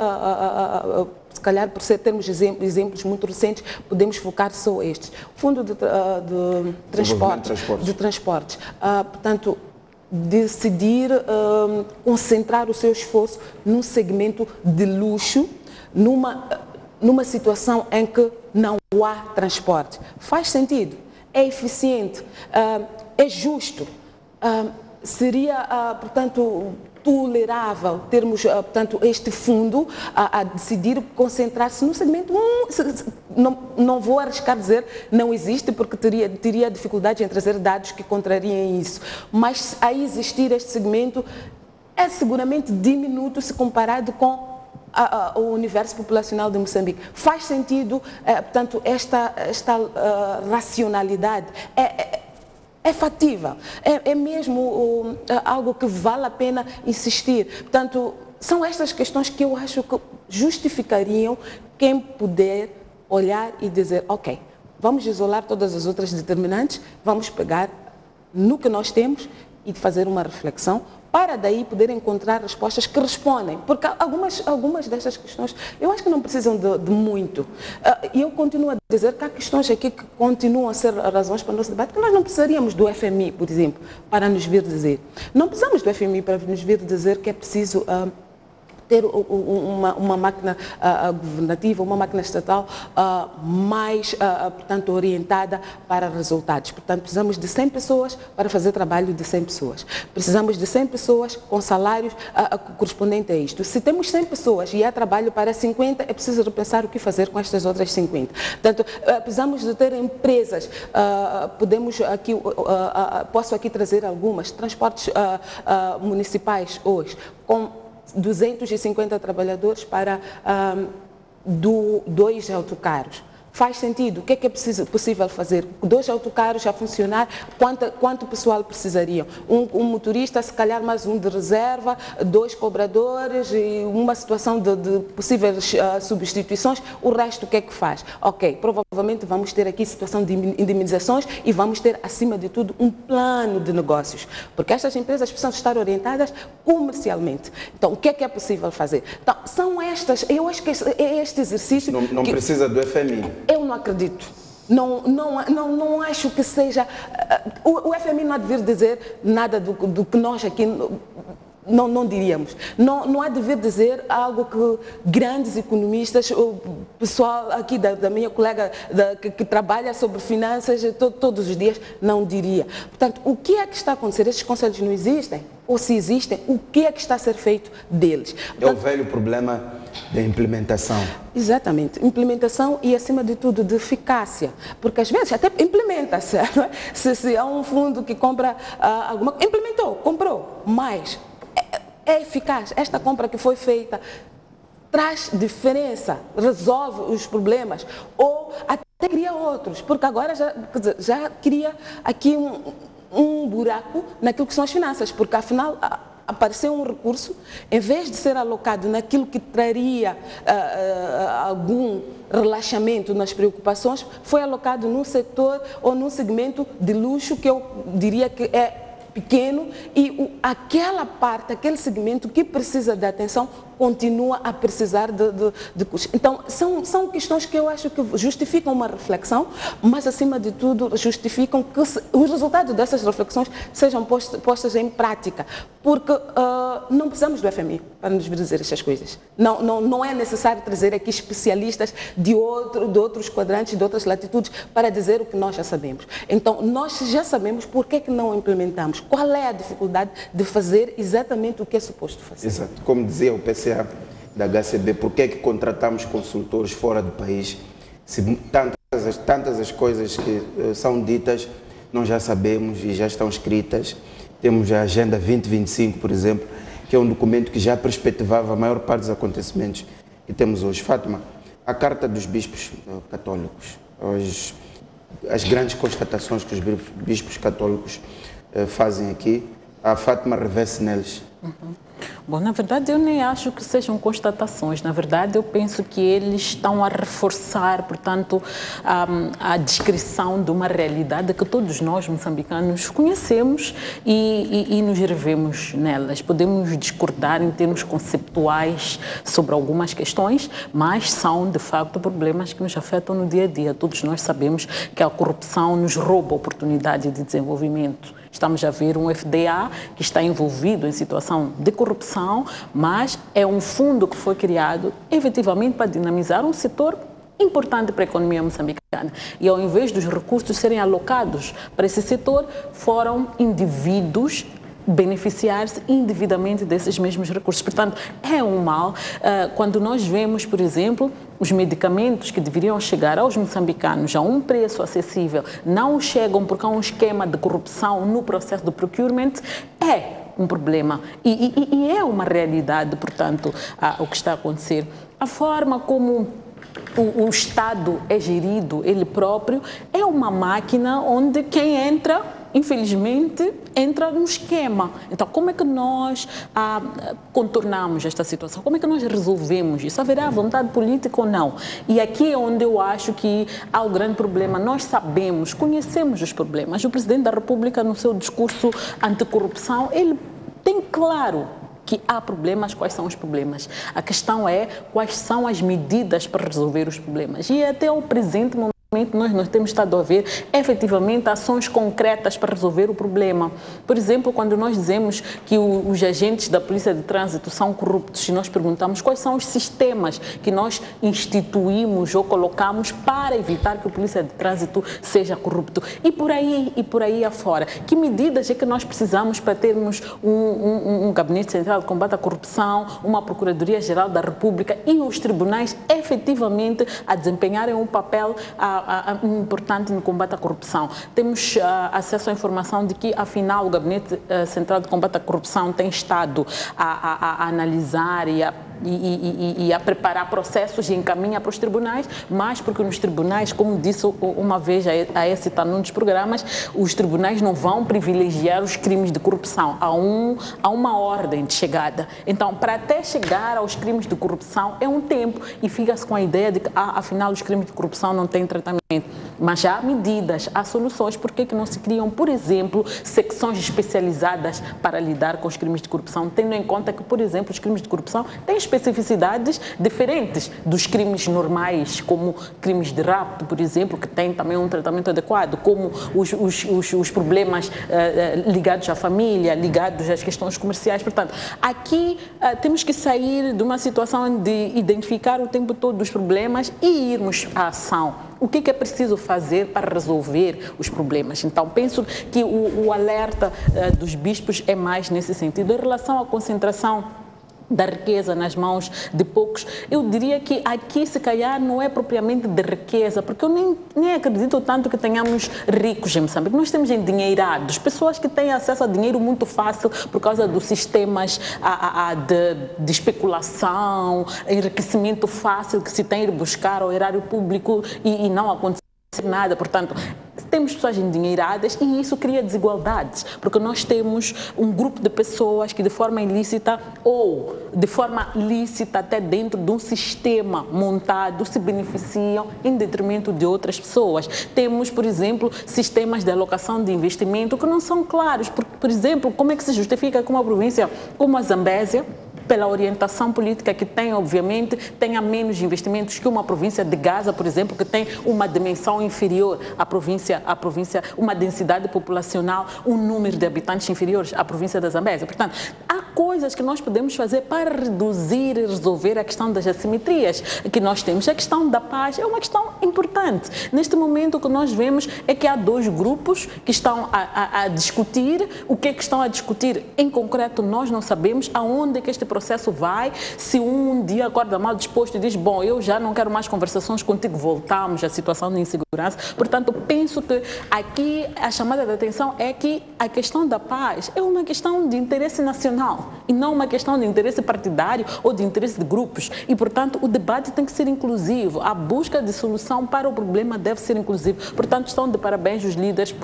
se calhar por termos exemplos muito recentes, podemos focar só estes. Fundo de transportes. Portanto, decidir concentrar o seu esforço num segmento de luxo, numa situação em que não há transporte. Faz sentido, é eficiente, é justo, seria, portanto, tolerável termos, portanto, este fundo a decidir concentrar-se no segmento. Não vou arriscar dizer não existe, porque teria dificuldade em trazer dados que contrariem isso. Mas a existir este segmento é seguramente diminuto se comparado com o universo populacional de Moçambique. Faz sentido, portanto, esta racionalidade é factível, é mesmo algo que vale a pena insistir. Portanto, são estas questões que eu acho que justificariam quem puder olhar e dizer, ok, vamos isolar todas as outras determinantes, vamos pegar no que nós temos e fazer uma reflexão para daí poder encontrar respostas que respondem. Porque algumas destas questões, eu acho que não precisam de muito. E eu continuo a dizer que há questões aqui que continuam a ser razões para o nosso debate, que nós não precisaríamos do FMI, por exemplo, para nos vir dizer. Não precisamos do FMI para nos vir dizer que é preciso ter uma máquina governativa, uma máquina estatal mais, portanto, orientada para resultados. Portanto, precisamos de 100 pessoas para fazer trabalho de 100 pessoas. Precisamos de 100 pessoas com salários correspondentes a isto. Se temos 100 pessoas e há trabalho para 50, é preciso repensar o que fazer com estas outras 50. Portanto, precisamos de ter empresas, posso aqui trazer algumas, transportes municipais hoje, com 250 trabalhadores para 2 autocarros. Faz sentido? O que é possível fazer? 2 autocarros a funcionar, quanto pessoal precisariam? Um motorista, se calhar mais um de reserva, 2 cobradores e uma situação de possíveis substituições. O resto o que é que faz? Ok, provavelmente vamos ter aqui situação de indemnizações e vamos ter, acima de tudo, um plano de negócios. Porque estas empresas precisam estar orientadas comercialmente. Então, o que é possível fazer? Então, são estas, eu acho que é este exercício... Não precisa do FMI. Eu não acredito. Não acho que seja... O FMI não há de vir dizer nada do que nós aqui não diríamos. Não há de vir dizer algo que grandes economistas, o pessoal aqui da minha colega que trabalha sobre finanças todos os dias, não diria. Portanto, o que é que está a acontecer? Estes conselhos não existem? Ou se existem, o que é que está a ser feito deles? Portanto, é o velho problema da implementação. Exatamente. Implementação e, acima de tudo, de eficácia. Porque, às vezes, até implementa-se. Não é? Se há um fundo que compra alguma coisa, implementou, comprou, mas é eficaz. Esta compra que foi feita traz diferença, resolve os problemas ou até cria outros. Porque agora já cria aqui um buraco naquilo que são as finanças. Porque, afinal... apareceu um recurso, em vez de ser alocado naquilo que traria algum relaxamento nas preocupações, foi alocado num setor ou num segmento de luxo que eu diria que é pequeno e aquela parte, aquele segmento que precisa de atenção continua a precisar de custos. Então, são questões que eu acho que justificam uma reflexão, mas, acima de tudo, justificam que os resultados dessas reflexões sejam postas em prática, porque não precisamos do FMI para nos dizer estas coisas. Não é necessário trazer aqui especialistas de outros quadrantes, de outras latitudes, para dizer o que nós já sabemos. Então, nós já sabemos por que não implementamos, qual é a dificuldade de fazer exatamente o que é suposto fazer. Exato. Como dizia o PCA da HCB, por que contratamos consultores fora do país, se tantas as coisas que são ditas nós já sabemos e já estão escritas. Temos a Agenda 2025, por exemplo, que é um documento que já perspectivava a maior parte dos acontecimentos que temos hoje. Fátima, a Carta dos Bispos Católicos, as grandes constatações que os bispos católicos fazem aqui, a Fátima revê-se neles. Bom, na verdade, eu nem acho que sejam constatações. Na verdade, eu penso que eles estão a reforçar, portanto, a descrição de uma realidade que todos nós, moçambicanos, conhecemos e nos revemos nelas. Podemos discordar em termos conceptuais sobre algumas questões, mas são, de facto, problemas que nos afetam no dia a dia. Todos nós sabemos que a corrupção nos rouba a oportunidade de desenvolvimento. Estamos a ver um FDA que está envolvido em situação de corrupção, mas é um fundo que foi criado efetivamente para dinamizar um setor importante para a economia moçambicana. E ao invés dos recursos serem alocados para esse setor, foram indivíduos beneficiar-se indevidamente desses mesmos recursos. Portanto, é um mal. Quando nós vemos, por exemplo, os medicamentos que deveriam chegar aos moçambicanos a um preço acessível, não chegam porque há um esquema de corrupção no processo do procurement, é um problema. E é uma realidade, portanto, o que está a acontecer. A forma como o Estado é gerido, ele próprio, é uma máquina onde quem entra, infelizmente, entra num esquema. Então, como é que nós contornamos esta situação? Como é que nós resolvemos isso? Haverá vontade política ou não? E aqui é onde eu acho que há o grande problema. Nós sabemos, conhecemos os problemas. O Presidente da República, no seu discurso anticorrupção, ele tem claro que há problemas, quais são os problemas. A questão é quais são as medidas para resolver os problemas. E até o presente momento, nós temos estado a ver efetivamente ações concretas para resolver o problema. Por exemplo, quando nós dizemos que os agentes da Polícia de Trânsito são corruptos e nós perguntamos quais são os sistemas que nós instituímos ou colocamos para evitar que a Polícia de Trânsito seja corrupto. E por aí afora. Que medidas é que nós precisamos para termos um Gabinete Central de Combate à Corrupção, uma Procuradoria-Geral da República e os tribunais efetivamente a desempenharem um papel importante no combate à corrupção. Temos acesso à informação de que, afinal, o Gabinete Central de Combate à Corrupção tem estado a analisar e a preparar processos e encaminha para os tribunais, mas porque nos tribunais, como disse uma vez a Écita num dos programas, os tribunais não vão privilegiar os crimes de corrupção. Há uma ordem de chegada. Então, para até chegar aos crimes de corrupção é um tempo e fica-se com a ideia de que, afinal, os crimes de corrupção não têm tratamento. Mas há medidas, há soluções. Por que não se criam, por exemplo, secções especializadas para lidar com os crimes de corrupção, tendo em conta que, por exemplo, os crimes de corrupção têm especificidades diferentes dos crimes normais, como crimes de rapto, por exemplo, que têm também um tratamento adequado, como os problemas ligados à família, ligados às questões comerciais. Portanto, aqui temos que sair de uma situação de identificar o tempo todo os problemas e irmos à ação. O que é preciso fazer para resolver os problemas? Então, penso que o alerta dos bispos é mais nesse sentido. Em relação à concentração da riqueza nas mãos de poucos, eu diria que aqui, se calhar, não é propriamente de riqueza, porque eu nem acredito tanto que tenhamos ricos em Moçambique. Nós temos endinheirados, pessoas que têm acesso a dinheiro muito fácil por causa dos sistemas de especulação, enriquecimento fácil que se tem a ir buscar ao erário público e não acontecer nada. Portanto, temos pessoas endinheiradas e isso cria desigualdades, porque nós temos um grupo de pessoas que de forma ilícita ou de forma lícita, até dentro de um sistema montado, se beneficiam em detrimento de outras pessoas. Temos, por exemplo, sistemas de alocação de investimento que não são claros. Por exemplo, como é que se justifica que uma província como a Zambésia pela orientação política que tem, obviamente, tenha menos investimentos que uma província de Gaza, por exemplo, que tem uma dimensão inferior à província, uma densidade populacional, um número de habitantes inferiores à província da Zambésia. Portanto, há coisas que nós podemos fazer para reduzir e resolver a questão das assimetrias que nós temos. A questão da paz é uma questão importante. Neste momento, o que nós vemos é que há dois grupos que estão a discutir. O que é que estão a discutir em concreto nós não sabemos aonde é que este processo vai. Se um dia acorda mal disposto e diz, bom, eu já não quero mais conversações contigo, voltamos à situação de insegurança. Portanto, penso que aqui a chamada de atenção é que a questão da paz é uma questão de interesse nacional e não uma questão de interesse partidário ou de interesse de grupos. E, portanto, o debate tem que ser inclusivo. A busca de solução para o problema deve ser inclusiva. Portanto, estão de parabéns os líderes,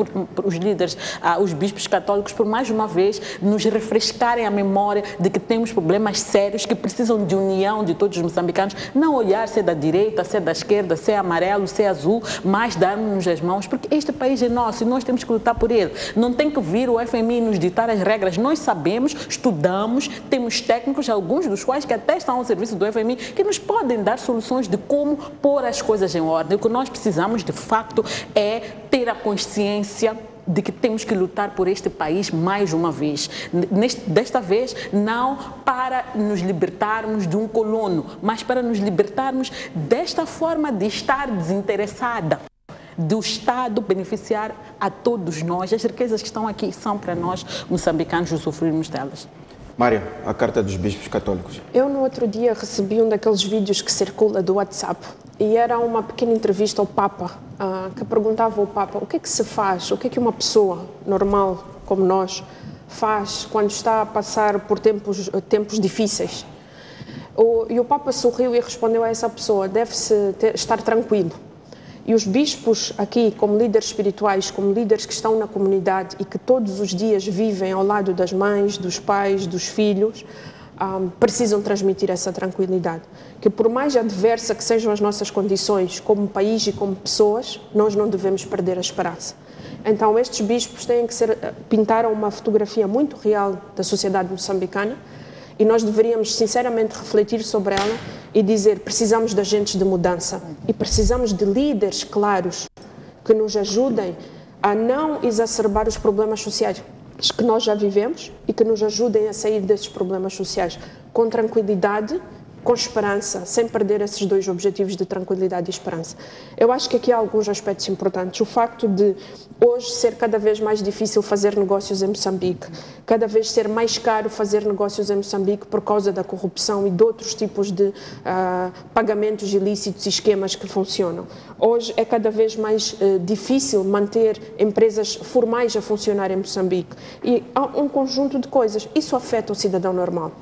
os bispos católicos, por mais uma vez nos refrescarem a memória de que temos problemas sérios que precisam de união de todos os moçambicanos, não olhar se é da direita, se é da esquerda, se é amarelo, se é azul, mas darmos-nos as mãos, porque este país é nosso e nós temos que lutar por ele. Não tem que vir o FMI nos ditar as regras. Nós sabemos, estudamos, temos técnicos, alguns dos quais que até estão ao serviço do FMI, que nos podem dar soluções de como pôr as coisas em ordem. O que nós precisamos, de facto, é ter a consciência de que temos que lutar por este país mais uma vez. Desta vez, não para nos libertarmos de um colono, mas para nos libertarmos desta forma de estar desinteressada, do Estado beneficiar a todos nós. As riquezas que estão aqui são para nós, moçambicanos, usufruirmos delas. Mária, a carta dos bispos católicos. Eu no outro dia recebi um daqueles vídeos que circula do WhatsApp e era uma pequena entrevista ao Papa, que perguntava ao Papa o que é que se faz, o que é que uma pessoa normal como nós faz quando está a passar por tempos difíceis. E o Papa sorriu e respondeu a essa pessoa, deve-se estar tranquilo. E os bispos aqui, como líderes espirituais, como líderes que estão na comunidade e que todos os dias vivem ao lado das mães, dos pais, dos filhos, precisam transmitir essa tranquilidade. Que por mais adversa que sejam as nossas condições, como país e como pessoas, nós não devemos perder a esperança. Então estes bispos têm que pintaram uma fotografia muito real da sociedade moçambicana e nós deveríamos sinceramente refletir sobre ela e dizer, precisamos de agentes de mudança e precisamos de líderes claros que nos ajudem a não exacerbar os problemas sociais que nós já vivemos e que nos ajudem a sair desses problemas sociais com tranquilidade, com esperança, sem perder esses dois objetivos de tranquilidade e esperança. Eu acho que aqui há alguns aspectos importantes. O facto de hoje ser cada vez mais difícil fazer negócios em Moçambique, cada vez ser mais caro fazer negócios em Moçambique por causa da corrupção e de outros tipos de pagamentos ilícitos e esquemas que funcionam. Hoje é cada vez mais difícil manter empresas formais a funcionar em Moçambique. E há um conjunto de coisas. Isso afeta o cidadão normal.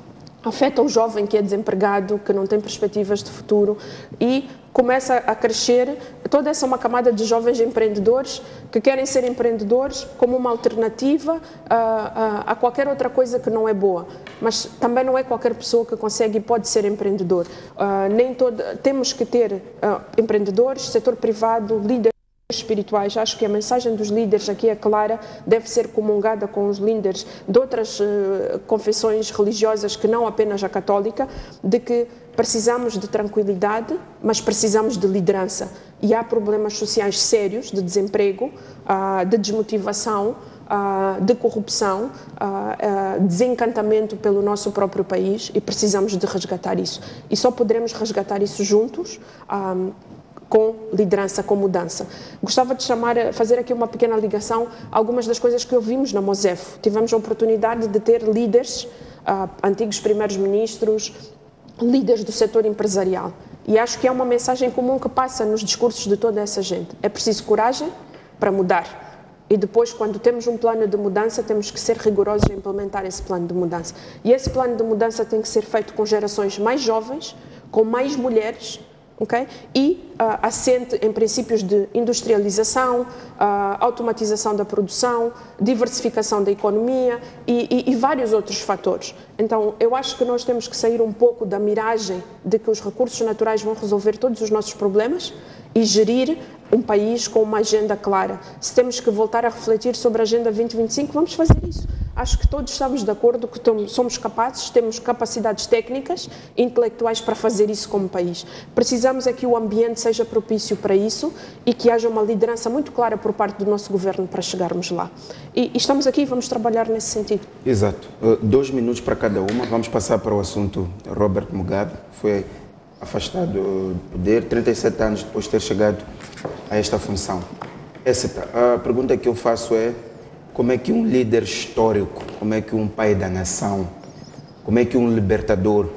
Afeta o jovem que é desempregado, que não tem perspectivas de futuro e começa a crescer. Toda essa é uma camada de jovens empreendedores que querem ser empreendedores como uma alternativa a qualquer outra coisa que não é boa. Mas também não é qualquer pessoa que consegue e pode ser empreendedor. Temos que ter empreendedores, setor privado, líderes espirituais. Acho que a mensagem dos líderes aqui é clara, deve ser comungada com os líderes de outras confissões religiosas que não apenas a católica, de que precisamos de tranquilidade, mas precisamos de liderança. E há problemas sociais sérios de desemprego, de desmotivação, de corrupção, desencantamento pelo nosso próprio país e precisamos de resgatar isso. E só poderemos resgatar isso juntos, com liderança, com mudança. Gostava de fazer aqui uma pequena ligação a algumas das coisas que ouvimos na Mosefo. Tivemos a oportunidade de ter líderes, antigos primeiros-ministros, líderes do setor empresarial. E acho que é uma mensagem comum que passa nos discursos de toda essa gente. É preciso coragem para mudar. E depois, quando temos um plano de mudança, temos que ser rigorosos em implementar esse plano de mudança. E esse plano de mudança tem que ser feito com gerações mais jovens, com mais mulheres, okay? E assente em princípios de industrialização, automatização da produção, diversificação da economia e vários outros fatores. Então, eu acho que nós temos que sair um pouco da miragem de que os recursos naturais vão resolver todos os nossos problemas e gerir um país com uma agenda clara. Se temos que voltar a refletir sobre a Agenda 2025, vamos fazer isso. acho que todos estamos de acordo que somos capazes, temos capacidades técnicas e intelectuais para fazer isso como país. Precisamos é que o ambiente seja propício para isso e que haja uma liderança muito clara por parte do nosso governo para chegarmos lá. E estamos aqui e vamos trabalhar nesse sentido. Exato. 2 minutos para cada uma. Vamos passar para o assunto Robert Mugabe. Foi afastado do poder 37 anos depois de ter chegado a esta função. A pergunta que eu faço é: como é que um líder histórico, como é que um pai da nação, como é que um libertador,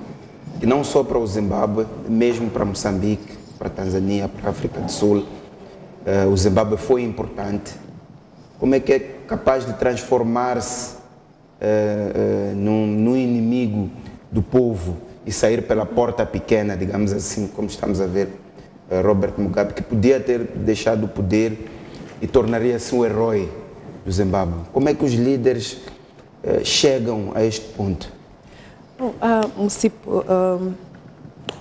que não só para o Zimbábue, mesmo para Moçambique, para a Tanzânia, para a África do Sul, o Zimbábue foi importante, como é que é capaz de transformar-se num inimigo do povo e sair pela porta pequena, digamos assim, como estamos a ver Robert Mugabe, que podia ter deixado o poder e tornaria-se um herói do Zimbábue. Como é que os líderes chegam a este ponto? Bom,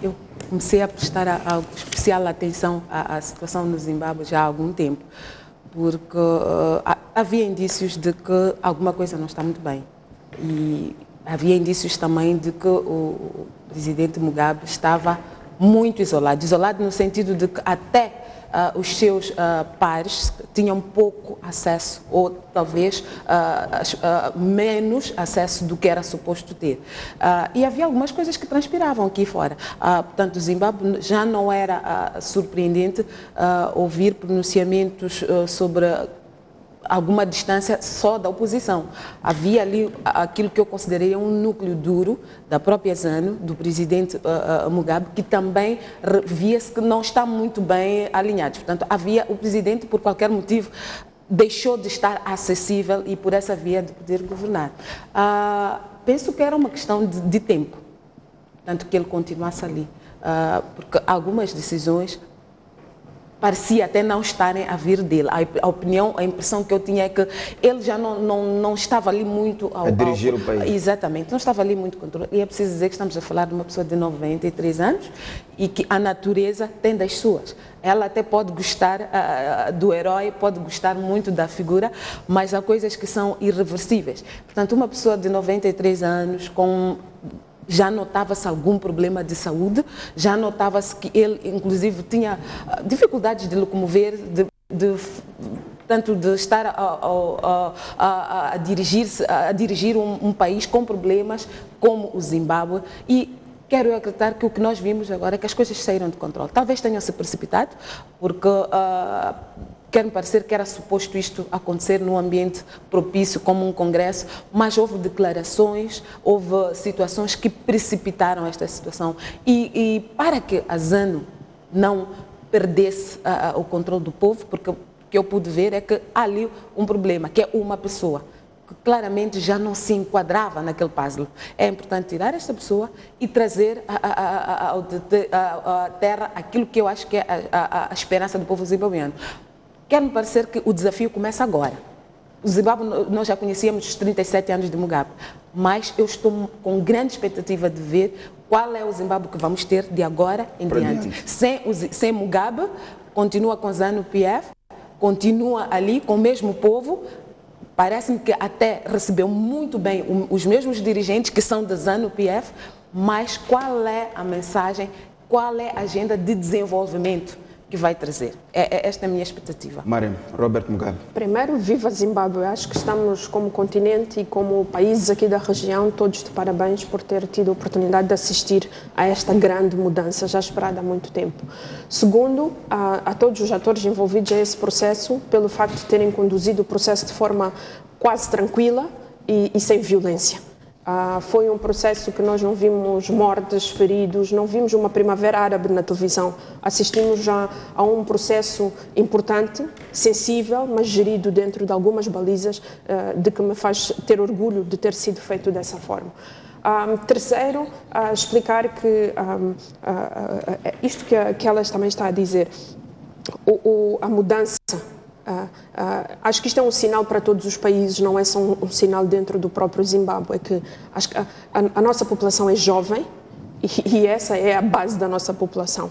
eu comecei a prestar especial atenção à situação no Zimbábue já há algum tempo, porque havia indícios de que alguma coisa não está muito bem. E havia indícios também de que o presidente Mugabe estava muito isolado no sentido de que até os seus pares tinham pouco acesso, ou talvez menos acesso do que era suposto ter. E havia algumas coisas que transpiravam aqui fora. Portanto, o Zimbábue já não era surpreendente ouvir pronunciamentos sobre alguma distância só da oposição. Havia ali aquilo que eu considerei um núcleo duro da própria ZANU, do presidente Mugabe, que também via-se que não está muito bem alinhados. Portanto, havia o presidente, por qualquer motivo, deixou de estar acessível e por essa via de poder governar. Penso que era uma questão de tempo, tanto que ele continuasse ali, porque algumas decisões parecia até não estarem a vir dele. A impressão que eu tinha é que ele já não estava ali muito a dirigir o país. Exatamente, não estava ali muito controlado. E é preciso dizer que estamos a falar de uma pessoa de 93 anos e que a natureza tem das suas. Ela até pode gostar do herói, pode gostar muito da figura, mas há coisas que são irreversíveis. Portanto, uma pessoa de 93 anos já notava-se algum problema de saúde, já notava-se que ele, inclusive, tinha dificuldades de locomover, tanto de estar a dirigir um país com problemas como o Zimbábue. E quero acreditar que o que nós vimos agora é que as coisas saíram de controle. Talvez tenham se precipitado, porque quer-me parecer que era suposto isto acontecer num ambiente propício, como um congresso, mas houve declarações, houve situações que precipitaram esta situação. E para que a ZANU não perdesse o controle do povo, porque o que eu pude ver é que há ali um problema, que é uma pessoa que claramente já não se enquadrava naquele puzzle. É importante tirar esta pessoa e trazer à terra aquilo que eu acho que é a esperança do povo zimbabueano. Quer-me parecer que o desafio começa agora. O Zimbábue, nós já conhecíamos os 37 anos de Mugabe, mas eu estou com grande expectativa de ver qual é o Zimbábue que vamos ter de agora em diante. Sem Mugabe, continua com ZANU-PF, continua ali com o mesmo povo. Parece-me que até recebeu muito bem os mesmos dirigentes que são da ZANU-PF, mas qual é a mensagem, qual é a agenda de desenvolvimento que vai trazer? Esta é a minha expectativa. Mariam, Robert Mugabe. Primeiro, viva Zimbábue. Acho que estamos como continente e como países aqui da região todos de parabéns por ter tido a oportunidade de assistir a esta grande mudança já esperada há muito tempo. Segundo, a todos os atores envolvidos a esse processo, pelo facto de terem conduzido o processo de forma quase tranquila e sem violência. Foi um processo que nós não vimos mortes, feridos, não vimos uma primavera árabe na televisão. Assistimos já a um processo importante, sensível, mas gerido dentro de algumas balizas, de que me faz ter orgulho de ter sido feito dessa forma. Terceiro, explicar que isto que ela também está a dizer, a mudança. Acho que isto é um sinal para todos os países, não é só um sinal dentro do próprio Zimbábue, é que acho que a nossa população é jovem e essa é a base da nossa população.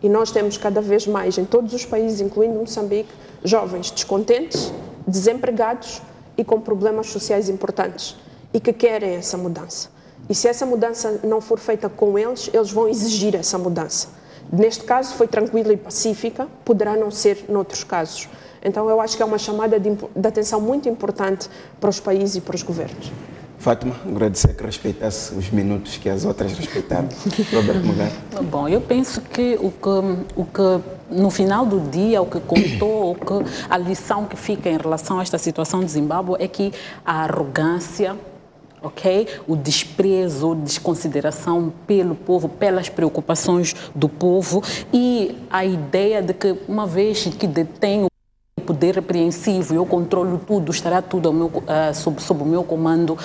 E nós temos cada vez mais, em todos os países, incluindo Moçambique, jovens descontentes, desempregados e com problemas sociais importantes e que querem essa mudança. E se essa mudança não for feita com eles, eles vão exigir essa mudança. Neste caso foi tranquila e pacífica, poderá não ser noutros casos. Então eu acho que é uma chamada de atenção muito importante para os países e para os governos. Fátima, agradecer que respeitasse os minutos que as outras respeitaram. Robert Mugabe. Bom, eu penso que o que no final do dia, o que contou, a lição que fica em relação a esta situação de Zimbábue é que a arrogância, o desprezo, a desconsideração pelo povo, pelas preocupações do povo e a ideia de que uma vez que detém o poder repreensivo, eu controlo tudo, estará tudo sob o meu comando,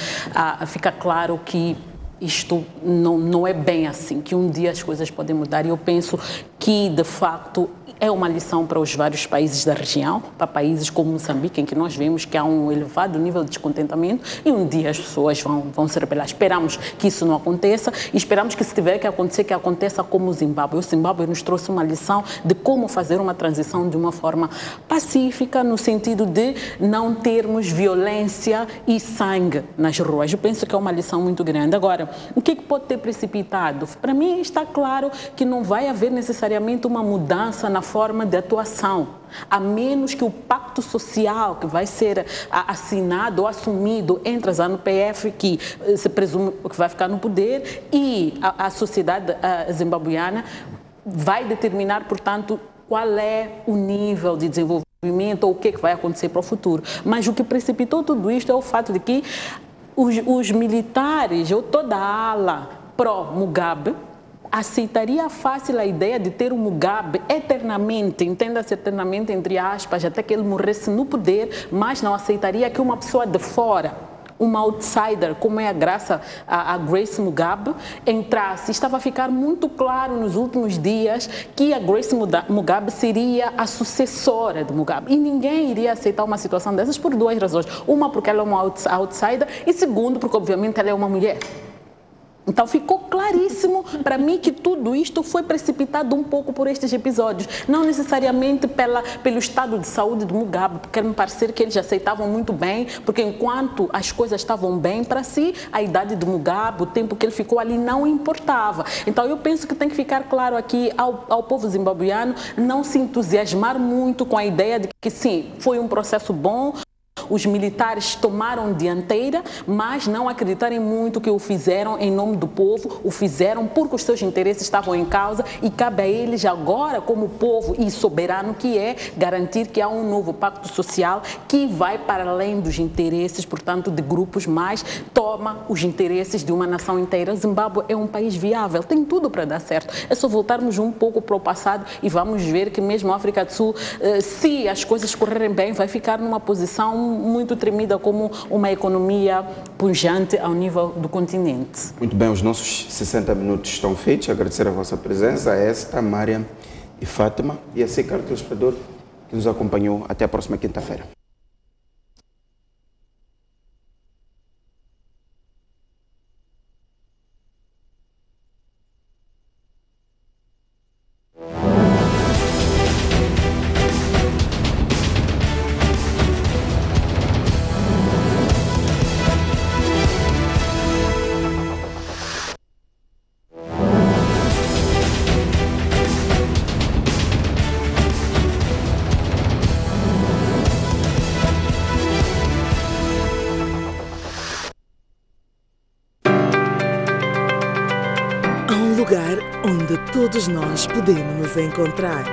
fica claro que isto não é bem assim, que um dia as coisas podem mudar e eu penso que, de facto, é uma lição para os vários países da região, para países como Moçambique, em que nós vemos que há um elevado nível de descontentamento e um dia as pessoas vão se rebelar. Esperamos que isso não aconteça e esperamos que, se tiver que aconteça como o Zimbábue. O Zimbábue nos trouxe uma lição de como fazer uma transição de uma forma pacífica, no sentido de não termos violência e sangue nas ruas. Eu penso que é uma lição muito grande. Agora, o que pode ter precipitado? Para mim está claro que não vai haver necessariamente uma mudança na forma de atuação, a menos que o pacto social que vai ser assinado ou assumido entre a ZANU-PF, que se presume que vai ficar no poder, e a sociedade zimbabuiana, vai determinar, portanto, qual é o nível de desenvolvimento ou o que vai acontecer para o futuro. Mas o que precipitou tudo isto é o fato de que os militares, ou toda a ala pró-Mugabe, aceitaria fácil a ideia de ter o Mugabe eternamente, entenda-se eternamente entre aspas, até que ele morresse no poder, mas não aceitaria que uma pessoa de fora, uma outsider, como é a Grace Mugabe, entrasse. Estava a ficar muito claro nos últimos dias que a Grace Mugabe seria a sucessora de Mugabe. E ninguém iria aceitar uma situação dessas por duas razões. Uma, porque ela é uma outsider, e segundo, porque obviamente ela é uma mulher. Então ficou claríssimo para mim que tudo isto foi precipitado um pouco por estes episódios. Não necessariamente pelo estado de saúde do Mugabe, porque me parecer que eles aceitavam muito bem, porque enquanto as coisas estavam bem para si, a idade do Mugabe, o tempo que ele ficou ali não importava. Então eu penso que tem que ficar claro aqui ao povo zimbabuiano não se entusiasmar muito com a ideia de que sim, foi um processo bom, os militares tomaram dianteira, mas não acreditarem muito que o fizeram em nome do povo, o fizeram porque os seus interesses estavam em causa e cabe a eles agora, como povo e soberano que é, garantir que há um novo pacto social que vai para além dos interesses, portanto, de grupos, mas toma os interesses de uma nação inteira. Zimbábue é um país viável, tem tudo para dar certo. É só voltarmos um pouco para o passado e vamos ver que mesmo a África do Sul, se as coisas correrem bem, vai ficar numa posição muito tremida como uma economia pujante ao nível do continente. Muito bem, os nossos 60 minutos estão feitos. Agradecer a vossa presença, a esta, Mariam e Fátima, e a si, caro telespectador, que nos acompanhou. Até a próxima quinta-feira. Onde todos nós podemos nos encontrar.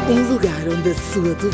Um lugar onde a sua dúvida